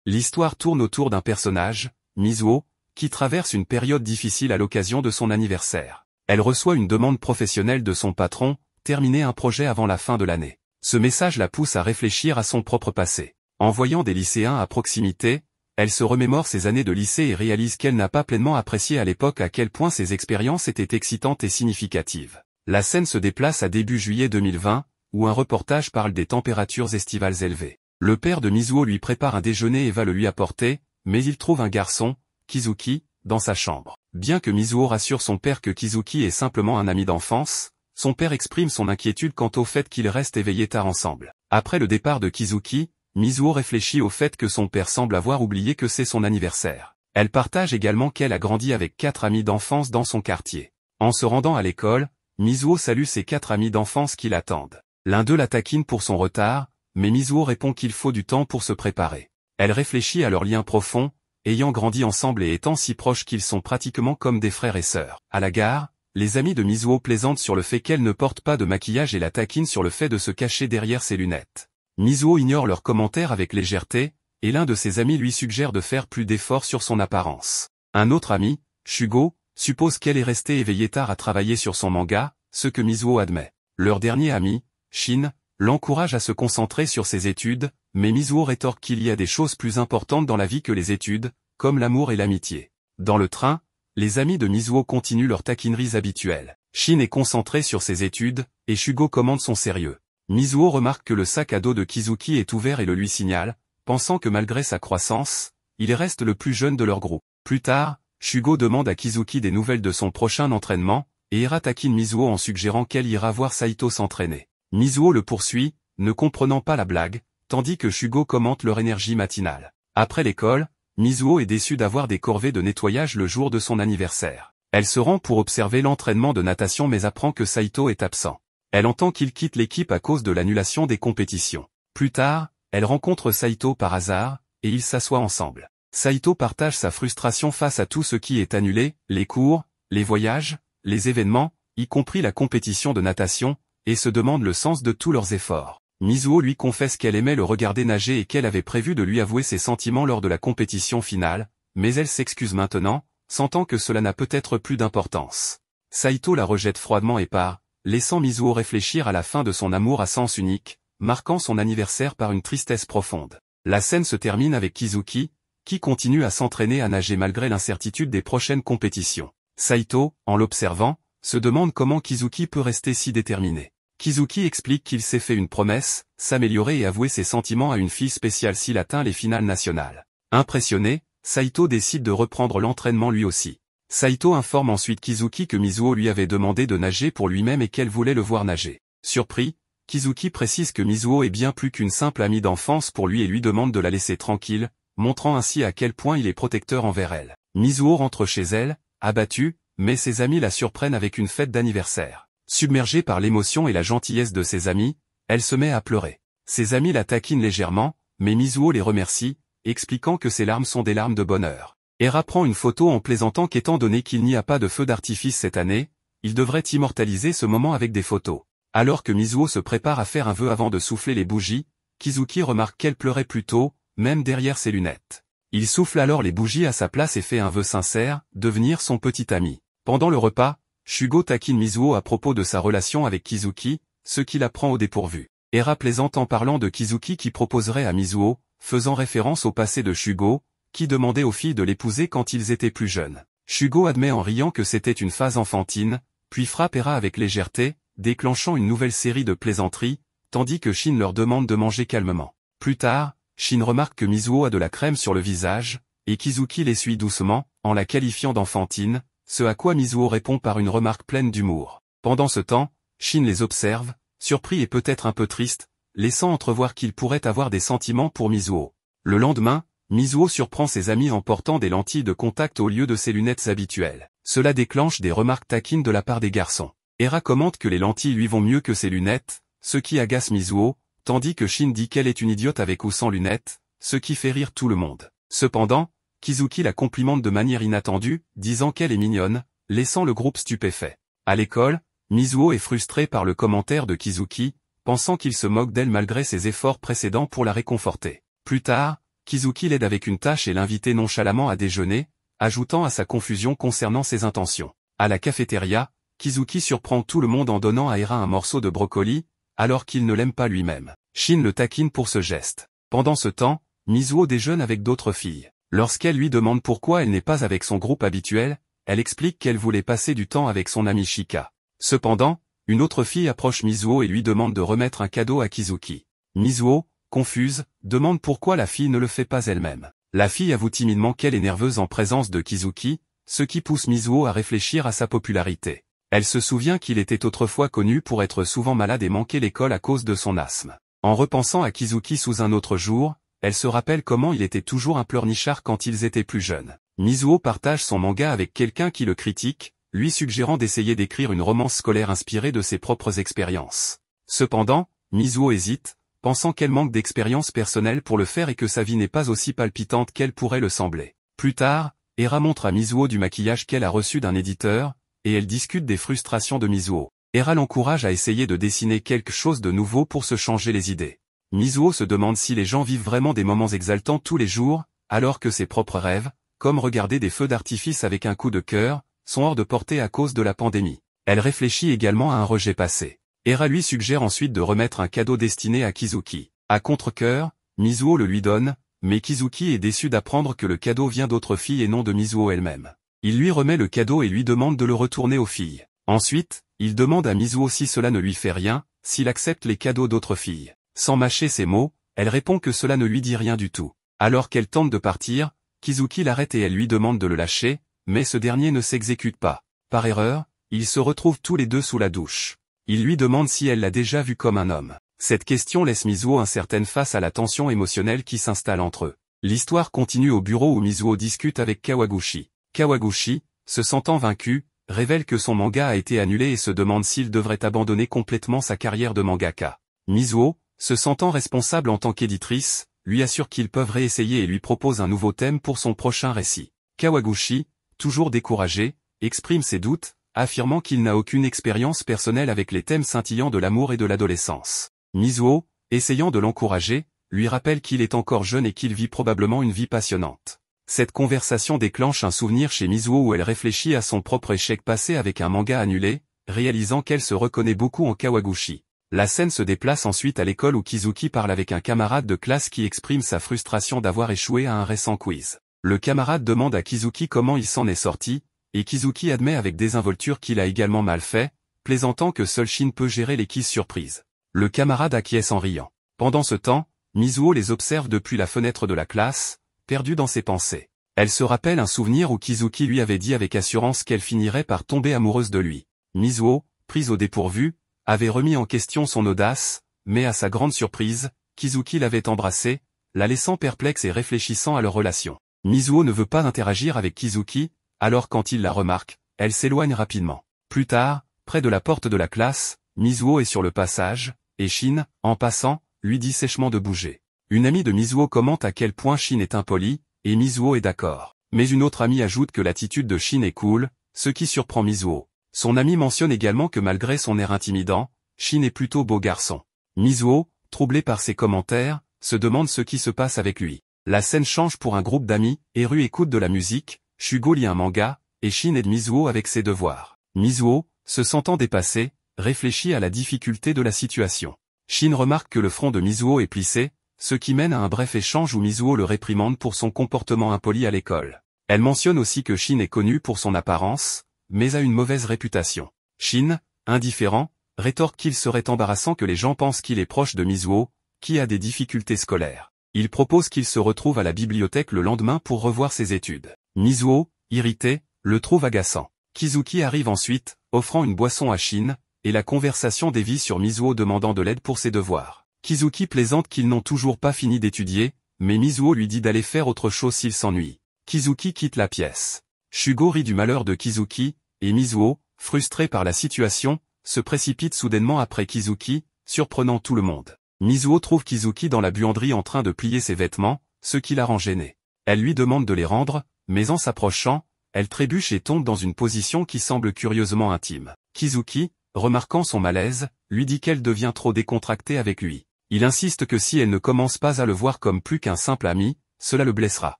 L'histoire tourne autour d'un personnage, Mizuho, qui traverse une période difficile à l'occasion de son anniversaire. Elle reçoit une demande professionnelle de son patron, terminer un projet avant la fin de l'année. Ce message la pousse à réfléchir à son propre passé. En voyant des lycéens à proximité, elle se remémore ses années de lycée et réalise qu'elle n'a pas pleinement apprécié à l'époque à quel point ces expériences étaient excitantes et significatives. La scène se déplace à début juillet 2020, où un reportage parle des températures estivales élevées. Le père de Mizuho lui prépare un déjeuner et va le lui apporter, mais il trouve un garçon, Kizuki, dans sa chambre. Bien que Mizuho rassure son père que Kizuki est simplement un ami d'enfance, son père exprime son inquiétude quant au fait qu'ils restent éveillés tard ensemble. Après le départ de Kizuki, Mizuho réfléchit au fait que son père semble avoir oublié que c'est son anniversaire. Elle partage également qu'elle a grandi avec 4 amis d'enfance dans son quartier. En se rendant à l'école, Mizuho salue ses 4 amis d'enfance qui l'attendent. L'un d'eux la taquine pour son retard, mais Mizuho répond qu'il faut du temps pour se préparer. Elle réfléchit à leur lien profond, ayant grandi ensemble et étant si proches qu'ils sont pratiquement comme des frères et sœurs. À la gare, les amis de Mizuho plaisantent sur le fait qu'elle ne porte pas de maquillage et la taquinent sur le fait de se cacher derrière ses lunettes. Mizuho ignore leurs commentaires avec légèreté, et l'un de ses amis lui suggère de faire plus d'efforts sur son apparence. Un autre ami, Shugo, suppose qu'elle est restée éveillée tard à travailler sur son manga, ce que Mizuho admet. Leur dernier ami, Shin, l'encourage à se concentrer sur ses études, mais Mizuho rétorque qu'il y a des choses plus importantes dans la vie que les études, comme l'amour et l'amitié. Dans le train, les amis de Mizuho continuent leurs taquineries habituelles. Shin est concentré sur ses études, et Shugo commande son sérieux. Mizuho remarque que le sac à dos de Kizuki est ouvert et le lui signale, pensant que malgré sa croissance, il reste le plus jeune de leur groupe. Plus tard, Shugo demande à Kizuki des nouvelles de son prochain entraînement, et Hira taquine Mizuho en suggérant qu'elle ira voir Saito s'entraîner. Mizuho le poursuit, ne comprenant pas la blague, tandis que Shugo commente leur énergie matinale. Après l'école, Mizuho est déçue d'avoir des corvées de nettoyage le jour de son anniversaire. Elle se rend pour observer l'entraînement de natation mais apprend que Saito est absent. Elle entend qu'il quitte l'équipe à cause de l'annulation des compétitions. Plus tard, elle rencontre Saito par hasard, et ils s'assoient ensemble. Saito partage sa frustration face à tout ce qui est annulé, les cours, les voyages, les événements, y compris la compétition de natation, et se demande le sens de tous leurs efforts. Mizuho lui confesse qu'elle aimait le regarder nager et qu'elle avait prévu de lui avouer ses sentiments lors de la compétition finale, mais elle s'excuse maintenant, sentant que cela n'a peut-être plus d'importance. Saito la rejette froidement et part, laissant Mizuho réfléchir à la fin de son amour à sens unique, marquant son anniversaire par une tristesse profonde. La scène se termine avec Kizuki, qui continue à s'entraîner à nager malgré l'incertitude des prochaines compétitions. Saito, en l'observant, se demande comment Kizuki peut rester si déterminé. Kizuki explique qu'il s'est fait une promesse, s'améliorer et avouer ses sentiments à une fille spéciale s'il atteint les finales nationales. Impressionné, Saito décide de reprendre l'entraînement lui aussi. Saito informe ensuite Kizuki que Mizuho lui avait demandé de nager pour lui-même et qu'elle voulait le voir nager. Surpris, Kizuki précise que Mizuho est bien plus qu'une simple amie d'enfance pour lui et lui demande de la laisser tranquille, montrant ainsi à quel point il est protecteur envers elle. Mizuho rentre chez elle, abattue, mais ses amis la surprennent avec une fête d'anniversaire. Submergée par l'émotion et la gentillesse de ses amis, elle se met à pleurer. Ses amis la taquinent légèrement, mais Mizuho les remercie, expliquant que ses larmes sont des larmes de bonheur. Hera prend une photo en plaisantant qu'étant donné qu'il n'y a pas de feu d'artifice cette année, il devrait immortaliser ce moment avec des photos. Alors que Mizuho se prépare à faire un vœu avant de souffler les bougies, Kizuki remarque qu'elle pleurait plus tôt, même derrière ses lunettes. Il souffle alors les bougies à sa place et fait un vœu sincère, devenir son petit ami. Pendant le repas, Shugo taquine Mizuho à propos de sa relation avec Kizuki, ce qui la prend au dépourvu. Hera plaisante en parlant de Kizuki qui proposerait à Mizuho, faisant référence au passé de Shugo, qui demandait aux filles de l'épouser quand ils étaient plus jeunes. Shugo admet en riant que c'était une phase enfantine, puis frappe Hera avec légèreté, déclenchant une nouvelle série de plaisanteries, tandis que Shin leur demande de manger calmement. Plus tard, Shin remarque que Mizuho a de la crème sur le visage, et Kizuki l'essuie doucement, en la qualifiant d'enfantine, ce à quoi Mizuho répond par une remarque pleine d'humour. Pendant ce temps, Shin les observe, surpris et peut-être un peu triste, laissant entrevoir qu'il pourrait avoir des sentiments pour Mizuho. Le lendemain, Mizuho surprend ses amis en portant des lentilles de contact au lieu de ses lunettes habituelles. Cela déclenche des remarques taquines de la part des garçons. Hera commente que les lentilles lui vont mieux que ses lunettes, ce qui agace Mizuho, tandis que Shin dit qu'elle est une idiote avec ou sans lunettes, ce qui fait rire tout le monde. Cependant, Kizuki la complimente de manière inattendue, disant qu'elle est mignonne, laissant le groupe stupéfait. À l'école, Mizuho est frustrée par le commentaire de Kizuki, pensant qu'il se moque d'elle malgré ses efforts précédents pour la réconforter. Plus tard, Kizuki l'aide avec une tâche et l'invite nonchalamment à déjeuner, ajoutant à sa confusion concernant ses intentions. À la cafétéria, Kizuki surprend tout le monde en donnant à Era un morceau de brocoli, alors qu'il ne l'aime pas lui-même. Shin le taquine pour ce geste. Pendant ce temps, Mizuho déjeune avec d'autres filles. Lorsqu'elle lui demande pourquoi elle n'est pas avec son groupe habituel, elle explique qu'elle voulait passer du temps avec son amie Shika. Cependant, une autre fille approche Mizuho et lui demande de remettre un cadeau à Kizuki. Mizuho, confuse, demande pourquoi la fille ne le fait pas elle-même. La fille avoue timidement qu'elle est nerveuse en présence de Kizuki, ce qui pousse Mizuho à réfléchir à sa popularité. Elle se souvient qu'il était autrefois connu pour être souvent malade et manquer l'école à cause de son asthme. En repensant à Kizuki sous un autre jour, elle se rappelle comment il était toujours un pleurnichard quand ils étaient plus jeunes. Mizuho partage son manga avec quelqu'un qui le critique, lui suggérant d'essayer d'écrire une romance scolaire inspirée de ses propres expériences. Cependant, Mizuho hésite, pensant qu'elle manque d'expérience personnelle pour le faire et que sa vie n'est pas aussi palpitante qu'elle pourrait le sembler. Plus tard, Era montre à Mizuho du maquillage qu'elle a reçu d'un éditeur, et elle discute des frustrations de Mizuho. Era l'encourage à essayer de dessiner quelque chose de nouveau pour se changer les idées. Mizuho se demande si les gens vivent vraiment des moments exaltants tous les jours, alors que ses propres rêves, comme regarder des feux d'artifice avec un coup de cœur, sont hors de portée à cause de la pandémie. Elle réfléchit également à un rejet passé. Era lui suggère ensuite de remettre un cadeau destiné à Kizuki. À contre-cœur, Mizuho le lui donne, mais Kizuki est déçu d'apprendre que le cadeau vient d'autres filles et non de Mizuho elle-même. Il lui remet le cadeau et lui demande de le retourner aux filles. Ensuite, il demande à Mizuho si cela ne lui fait rien, s'il accepte les cadeaux d'autres filles. Sans mâcher ses mots, elle répond que cela ne lui dit rien du tout. Alors qu'elle tente de partir, Kizuki l'arrête et elle lui demande de le lâcher, mais ce dernier ne s'exécute pas. Par erreur, ils se retrouvent tous les deux sous la douche. Il lui demande si elle l'a déjà vu comme un homme. Cette question laisse Mizuho incertaine face à la tension émotionnelle qui s'installe entre eux. L'histoire continue au bureau où Mizuho discute avec Kawaguchi. Kawaguchi, se sentant vaincu, révèle que son manga a été annulé et se demande s'il devrait abandonner complètement sa carrière de mangaka. Mizuho, se sentant responsable en tant qu'éditrice, lui assure qu'ils peuvent réessayer et lui propose un nouveau thème pour son prochain récit. Kawaguchi, toujours découragé, exprime ses doutes, affirmant qu'il n'a aucune expérience personnelle avec les thèmes scintillants de l'amour et de l'adolescence. Mizuho, essayant de l'encourager, lui rappelle qu'il est encore jeune et qu'il vit probablement une vie passionnante. Cette conversation déclenche un souvenir chez Mizuho où elle réfléchit à son propre échec passé avec un manga annulé, réalisant qu'elle se reconnaît beaucoup en Kawaguchi. La scène se déplace ensuite à l'école où Kizuki parle avec un camarade de classe qui exprime sa frustration d'avoir échoué à un récent quiz. Le camarade demande à Kizuki comment il s'en est sorti, et Kizuki admet avec désinvolture qu'il a également mal fait, plaisantant que seul Shin peut gérer les quiz surprises. Le camarade acquiesce en riant. Pendant ce temps, Mizuho les observe depuis la fenêtre de la classe, perdue dans ses pensées. Elle se rappelle un souvenir où Kizuki lui avait dit avec assurance qu'elle finirait par tomber amoureuse de lui. Mizuho, prise au dépourvu, avait remis en question son audace, mais à sa grande surprise, Kizuki l'avait embrassée, la laissant perplexe et réfléchissant à leur relation. Mizuho ne veut pas interagir avec Kizuki, alors quand il la remarque, elle s'éloigne rapidement. Plus tard, près de la porte de la classe, Mizuho est sur le passage, et Shin, en passant, lui dit sèchement de bouger. Une amie de Mizuho commente à quel point Shin est impoli, et Mizuho est d'accord. Mais une autre amie ajoute que l'attitude de Shin est cool, ce qui surprend Mizuho. Son amie mentionne également que malgré son air intimidant, Shin est plutôt beau garçon. Mizuho, troublé par ces commentaires, se demande ce qui se passe avec lui. La scène change pour un groupe d'amis, Eru écoute de la musique, Shugo lit un manga, et Shin aide Mizuho avec ses devoirs. Mizuho, se sentant dépassé, réfléchit à la difficulté de la situation. Shin remarque que le front de Mizuho est plissé, ce qui mène à un bref échange où Mizuho le réprimande pour son comportement impoli à l'école. Elle mentionne aussi que Shin est connu pour son apparence, mais a une mauvaise réputation. Shin, indifférent, rétorque qu'il serait embarrassant que les gens pensent qu'il est proche de Mizuho, qui a des difficultés scolaires. Il propose qu'il se retrouve à la bibliothèque le lendemain pour revoir ses études. Mizuho, irrité, le trouve agaçant. Kizuki arrive ensuite, offrant une boisson à Shin, et la conversation dévie sur Mizuho demandant de l'aide pour ses devoirs. Kizuki plaisante qu'ils n'ont toujours pas fini d'étudier, mais Mizuho lui dit d'aller faire autre chose s'il s'ennuie. Kizuki quitte la pièce. Shugo rit du malheur de Kizuki, et Mizuho, frustré par la situation, se précipite soudainement après Kizuki, surprenant tout le monde. Mizuho trouve Kizuki dans la buanderie en train de plier ses vêtements, ce qui la rend gênée. Elle lui demande de les rendre, mais en s'approchant, elle trébuche et tombe dans une position qui semble curieusement intime. Kizuki, remarquant son malaise, lui dit qu'elle devient trop décontractée avec lui. Il insiste que si elle ne commence pas à le voir comme plus qu'un simple ami, cela le blessera.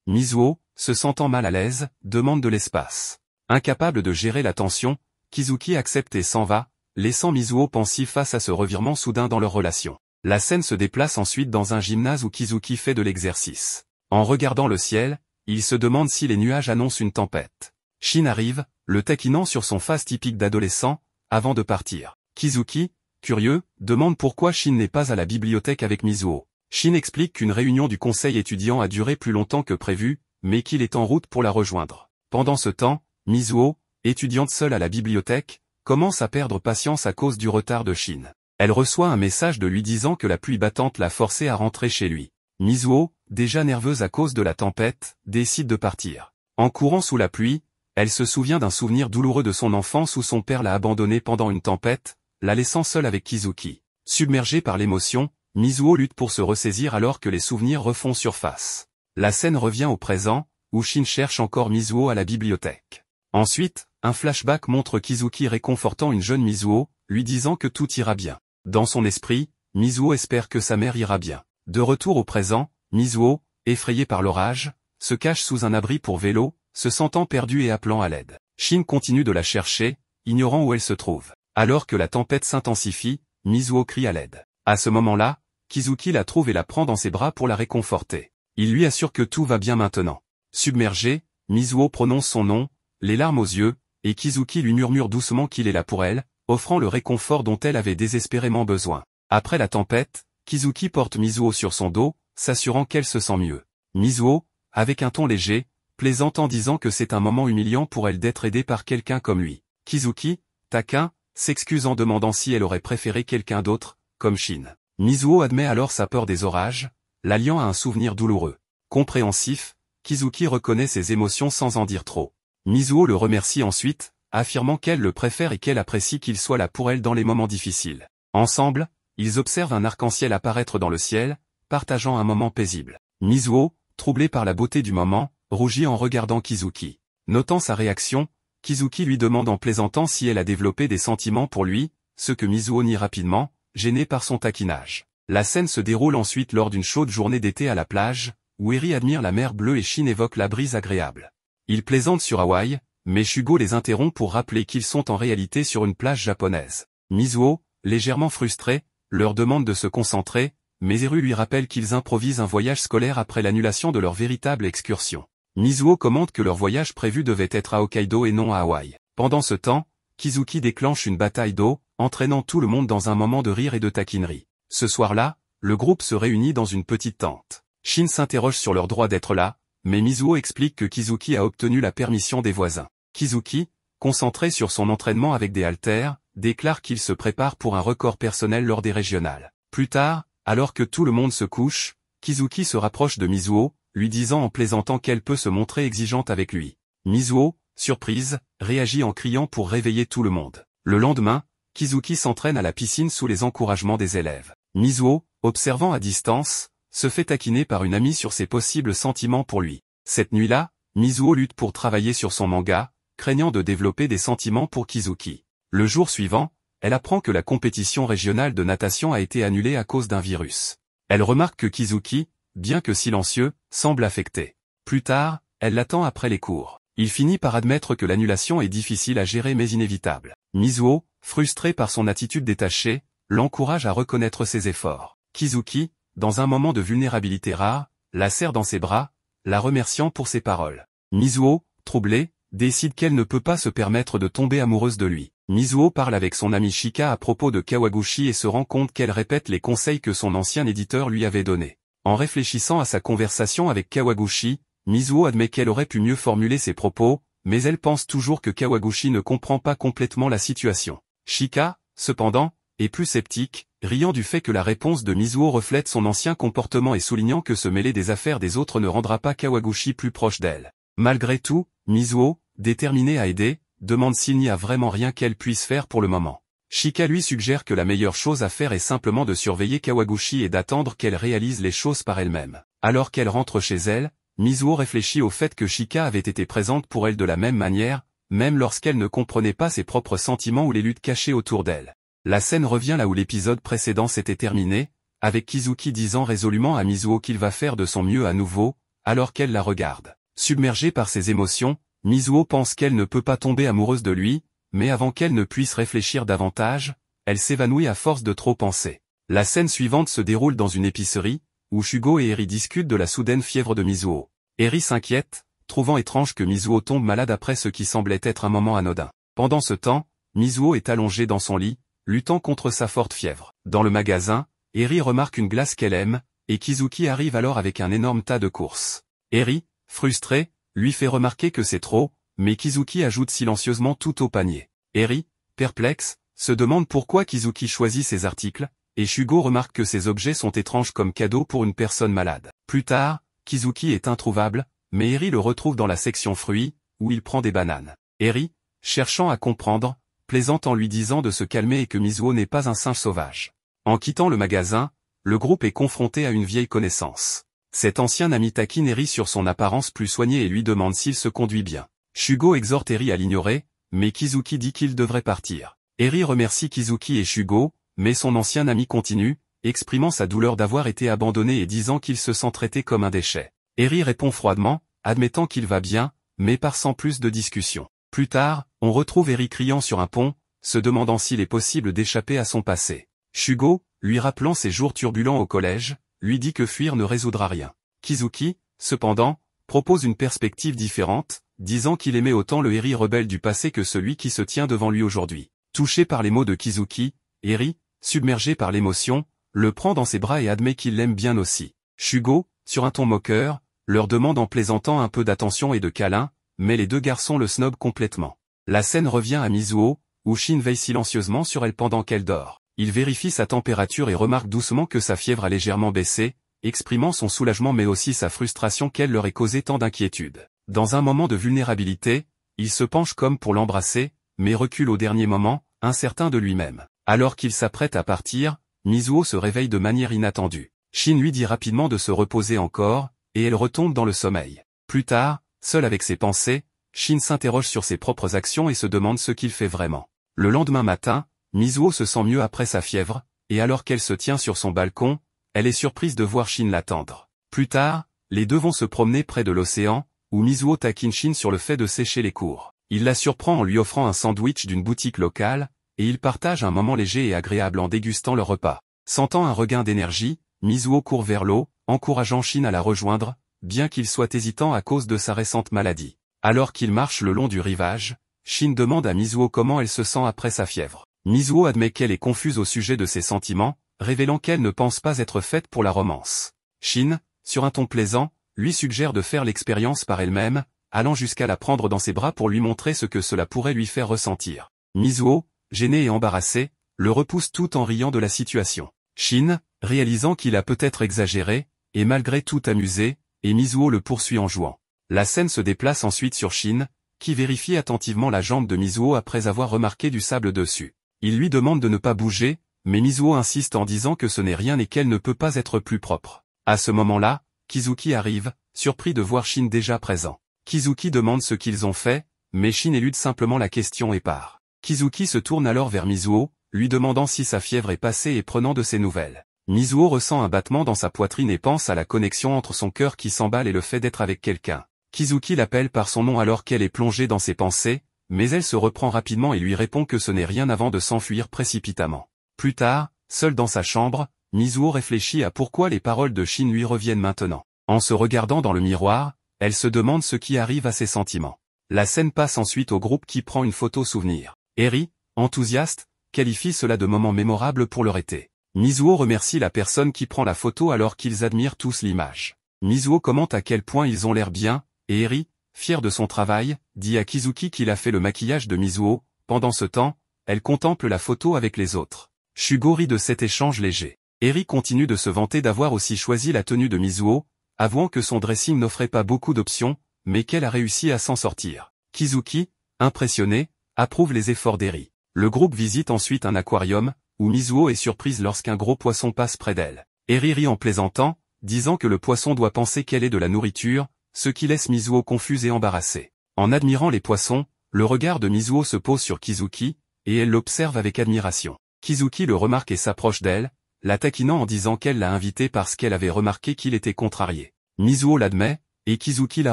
Mizuho, se sentant mal à l'aise, demande de l'espace. Incapable de gérer la tension, Kizuki accepte et s'en va, laissant Mizuho pensif face à ce revirement soudain dans leur relation. La scène se déplace ensuite dans un gymnase où Kizuki fait de l'exercice. En regardant le ciel, il se demande si les nuages annoncent une tempête. Shin arrive, le taquinant sur son face typique d'adolescent, avant de partir. Kizuki, curieux, demande pourquoi Shin n'est pas à la bibliothèque avec Mizuho. Shin explique qu'une réunion du conseil étudiant a duré plus longtemps que prévu, mais qu'il est en route pour la rejoindre. Pendant ce temps, Mizuho, étudiante seule à la bibliothèque, commence à perdre patience à cause du retard de Shin. Elle reçoit un message de lui disant que la pluie battante l'a forcée à rentrer chez lui. Mizuho, déjà nerveuse à cause de la tempête, décide de partir. En courant sous la pluie, elle se souvient d'un souvenir douloureux de son enfance où son père l'a abandonnée pendant une tempête, la laissant seule avec Kizuki. Submergée par l'émotion, Mizuho lutte pour se ressaisir alors que les souvenirs refont surface. La scène revient au présent, où Shin cherche encore Mizuho à la bibliothèque. Ensuite, un flashback montre Kizuki réconfortant une jeune Mizuho, lui disant que tout ira bien. Dans son esprit, Mizuho espère que sa mère ira bien. De retour au présent, Mizuho, effrayée par l'orage, se cache sous un abri pour vélo, se sentant perdue et appelant à l'aide. Shin continue de la chercher, ignorant où elle se trouve. Alors que la tempête s'intensifie, Mizuho crie à l'aide. À ce moment-là, Kizuki la trouve et la prend dans ses bras pour la réconforter. Il lui assure que tout va bien maintenant. Submergée, Mizuho prononce son nom, les larmes aux yeux, et Kizuki lui murmure doucement qu'il est là pour elle, offrant le réconfort dont elle avait désespérément besoin. Après la tempête, Kizuki porte Mizuho sur son dos, s'assurant qu'elle se sent mieux. Mizuho, avec un ton léger, plaisante en disant que c'est un moment humiliant pour elle d'être aidée par quelqu'un comme lui. Kizuki, taquin, s'excuse en demandant si elle aurait préféré quelqu'un d'autre, comme Shin. Mizuho admet alors sa peur des orages, l'alliant à un souvenir douloureux. Compréhensif, Kizuki reconnaît ses émotions sans en dire trop. Mizuho le remercie ensuite, affirmant qu'elle le préfère et qu'elle apprécie qu'il soit là pour elle dans les moments difficiles. Ensemble, ils observent un arc-en-ciel apparaître dans le ciel, partageant un moment paisible. Mizuho, troublée par la beauté du moment, rougit en regardant Kizuki. Notant sa réaction, Kizuki lui demande en plaisantant si elle a développé des sentiments pour lui, ce que Mizuho nie rapidement, gênée par son taquinage. La scène se déroule ensuite lors d'une chaude journée d'été à la plage, où Eri admire la mer bleue et Shin évoque la brise agréable. Ils plaisantent sur Hawaï, mais Shugo les interrompt pour rappeler qu'ils sont en réalité sur une plage japonaise. Mizuho, légèrement frustré, leur demande de se concentrer, mais Eru lui rappelle qu'ils improvisent un voyage scolaire après l'annulation de leur véritable excursion. Mizuho commente que leur voyage prévu devait être à Hokkaido et non à Hawaï. Pendant ce temps, Kizuki déclenche une bataille d'eau, entraînant tout le monde dans un moment de rire et de taquinerie. Ce soir-là, le groupe se réunit dans une petite tente. Shin s'interroge sur leur droit d'être là, mais Mizuho explique que Kizuki a obtenu la permission des voisins. Kizuki, concentré sur son entraînement avec des haltères, déclare qu'il se prépare pour un record personnel lors des régionales. Plus tard, alors que tout le monde se couche, Kizuki se rapproche de Mizuho, lui disant en plaisantant qu'elle peut se montrer exigeante avec lui. Mizuho, surprise, réagit en criant pour réveiller tout le monde. Le lendemain, Kizuki s'entraîne à la piscine sous les encouragements des élèves. Mizuho, observant à distance, se fait taquiner par une amie sur ses possibles sentiments pour lui. Cette nuit-là, Mizuho lutte pour travailler sur son manga, craignant de développer des sentiments pour Kizuki. Le jour suivant, elle apprend que la compétition régionale de natation a été annulée à cause d'un virus. Elle remarque que Kizuki, bien que silencieux, semble affecté. Plus tard, elle l'attend après les cours. Il finit par admettre que l'annulation est difficile à gérer mais inévitable. Mizuho, frustré par son attitude détachée, l'encourage à reconnaître ses efforts. Kizuki, dans un moment de vulnérabilité rare, la serre dans ses bras, la remerciant pour ses paroles. Mizuho, troublée, décide qu'elle ne peut pas se permettre de tomber amoureuse de lui. Mizuho parle avec son amie Shika à propos de Kawaguchi et se rend compte qu'elle répète les conseils que son ancien éditeur lui avait donnés. En réfléchissant à sa conversation avec Kawaguchi, Mizuho admet qu'elle aurait pu mieux formuler ses propos, mais elle pense toujours que Kawaguchi ne comprend pas complètement la situation. Shika, cependant, est plus sceptique, riant du fait que la réponse de Mizuho reflète son ancien comportement et soulignant que se mêler des affaires des autres ne rendra pas Kawaguchi plus proche d'elle. Malgré tout, Mizuho, déterminée à aider, demande s'il n'y a vraiment rien qu'elle puisse faire pour le moment. Shika lui suggère que la meilleure chose à faire est simplement de surveiller Kawaguchi et d'attendre qu'elle réalise les choses par elle-même. Alors qu'elle rentre chez elle, Mizuho réfléchit au fait que Shika avait été présente pour elle de la même manière, même lorsqu'elle ne comprenait pas ses propres sentiments ou les luttes cachées autour d'elle. La scène revient là où l'épisode précédent s'était terminé, avec Kizuki disant résolument à Mizuho qu'il va faire de son mieux à nouveau, alors qu'elle la regarde. Submergée par ses émotions, Mizuho pense qu'elle ne peut pas tomber amoureuse de lui, mais avant qu'elle ne puisse réfléchir davantage, elle s'évanouit à force de trop penser. La scène suivante se déroule dans une épicerie, où Shugo et Eri discutent de la soudaine fièvre de Mizuho. Eri s'inquiète, trouvant étrange que Mizuho tombe malade après ce qui semblait être un moment anodin. Pendant ce temps, Mizuho est allongée dans son lit, luttant contre sa forte fièvre. Dans le magasin, Eri remarque une glace qu'elle aime, et Kizuki arrive alors avec un énorme tas de courses. Eri, frustré, lui fait remarquer que c'est trop, mais Kizuki ajoute silencieusement tout au panier. Eri, perplexe, se demande pourquoi Kizuki choisit ces articles, et Shugo remarque que ces objets sont étranges comme cadeau pour une personne malade. Plus tard, Kizuki est introuvable, mais Eri le retrouve dans la section fruits, où il prend des bananes. Eri, cherchant à comprendre, plaisante en lui disant de se calmer et que Mizuho n'est pas un singe sauvage. En quittant le magasin, le groupe est confronté à une vieille connaissance. Cet ancien ami taquine Eri sur son apparence plus soignée et lui demande s'il se conduit bien. Shugo exhorte Eri à l'ignorer, mais Kizuki dit qu'il devrait partir. Eri remercie Kizuki et Shugo, mais son ancien ami continue, exprimant sa douleur d'avoir été abandonné et disant qu'il se sent traité comme un déchet. Eri répond froidement, admettant qu'il va bien, mais par sans plus de discussion. Plus tard, on retrouve Eri criant sur un pont, se demandant s'il est possible d'échapper à son passé. Shugo, lui rappelant ses jours turbulents au collège, lui dit que fuir ne résoudra rien. Kizuki, cependant, propose une perspective différente, disant qu'il aimait autant le Eri rebelle du passé que celui qui se tient devant lui aujourd'hui. Touché par les mots de Kizuki, Eri, submergé par l'émotion, le prend dans ses bras et admet qu'il l'aime bien aussi. Shugo, sur un ton moqueur, leur demande en plaisantant un peu d'attention et de câlin, mais les deux garçons le snobent complètement. La scène revient à Mizuho, où Shin veille silencieusement sur elle pendant qu'elle dort. Il vérifie sa température et remarque doucement que sa fièvre a légèrement baissé, exprimant son soulagement mais aussi sa frustration qu'elle leur ait causé tant d'inquiétude. Dans un moment de vulnérabilité, il se penche comme pour l'embrasser, mais recule au dernier moment, incertain de lui-même. Alors qu'il s'apprête à partir, Mizuho se réveille de manière inattendue. Shin lui dit rapidement de se reposer encore, et elle retombe dans le sommeil. Plus tard, seul avec ses pensées, Shin s'interroge sur ses propres actions et se demande ce qu'il fait vraiment. Le lendemain matin, Mizuho se sent mieux après sa fièvre, et alors qu'elle se tient sur son balcon, elle est surprise de voir Shin l'attendre. Plus tard, les deux vont se promener près de l'océan, où Mizuho taquine Shin sur le fait de sécher les cours. Il la surprend en lui offrant un sandwich d'une boutique locale, et ils partagent un moment léger et agréable en dégustant leur repas. Sentant un regain d'énergie, Mizuho court vers l'eau, encourageant Shin à la rejoindre, bien qu'il soit hésitant à cause de sa récente maladie. Alors qu'il marche le long du rivage, Shin demande à Mizuho comment elle se sent après sa fièvre. Mizuho admet qu'elle est confuse au sujet de ses sentiments, révélant qu'elle ne pense pas être faite pour la romance. Shin, sur un ton plaisant, lui suggère de faire l'expérience par elle-même, allant jusqu'à la prendre dans ses bras pour lui montrer ce que cela pourrait lui faire ressentir. Mizuho, gêné et embarrassé, le repousse tout en riant de la situation. Shin, réalisant qu'il a peut-être exagéré, est malgré tout amusé, et Mizuho le poursuit en jouant. La scène se déplace ensuite sur Shin, qui vérifie attentivement la jambe de Mizuho après avoir remarqué du sable dessus. Il lui demande de ne pas bouger, mais Mizuho insiste en disant que ce n'est rien et qu'elle ne peut pas être plus propre. À ce moment-là, Kizuki arrive, surpris de voir Shin déjà présent. Kizuki demande ce qu'ils ont fait, mais Shin élude simplement la question et part. Kizuki se tourne alors vers Mizuho, lui demandant si sa fièvre est passée et prenant de ses nouvelles. Mizuho ressent un battement dans sa poitrine et pense à la connexion entre son cœur qui s'emballe et le fait d'être avec quelqu'un. Kizuki l'appelle par son nom alors qu'elle est plongée dans ses pensées, mais elle se reprend rapidement et lui répond que ce n'est rien avant de s'enfuir précipitamment. Plus tard, seul dans sa chambre, Mizuho réfléchit à pourquoi les paroles de Shin lui reviennent maintenant. En se regardant dans le miroir, elle se demande ce qui arrive à ses sentiments. La scène passe ensuite au groupe qui prend une photo souvenir. Eri, enthousiaste, qualifie cela de moment mémorable pour leur été. Mizuho remercie la personne qui prend la photo alors qu'ils admirent tous l'image. Mizuho commente à quel point ils ont l'air bien, et Eri, fier de son travail, dit à Kizuki qu'il a fait le maquillage de Mizuho. Pendant ce temps, elle contemple la photo avec les autres. Shugo rit de cet échange léger. Eri continue de se vanter d'avoir aussi choisi la tenue de Mizuho, avouant que son dressing n'offrait pas beaucoup d'options, mais qu'elle a réussi à s'en sortir. Kizuki, impressionné, approuve les efforts d'Eri. Le groupe visite ensuite un aquarium, où Mizuho est surprise lorsqu'un gros poisson passe près d'elle. Eri rit en plaisantant, disant que le poisson doit penser qu'elle est de la nourriture, ce qui laisse Mizuho confuse et embarrassée. En admirant les poissons, le regard de Mizuho se pose sur Kizuki, et elle l'observe avec admiration. Kizuki le remarque et s'approche d'elle, la taquinant en disant qu'elle l'a invité parce qu'elle avait remarqué qu'il était contrarié. Mizuho l'admet, et Kizuki la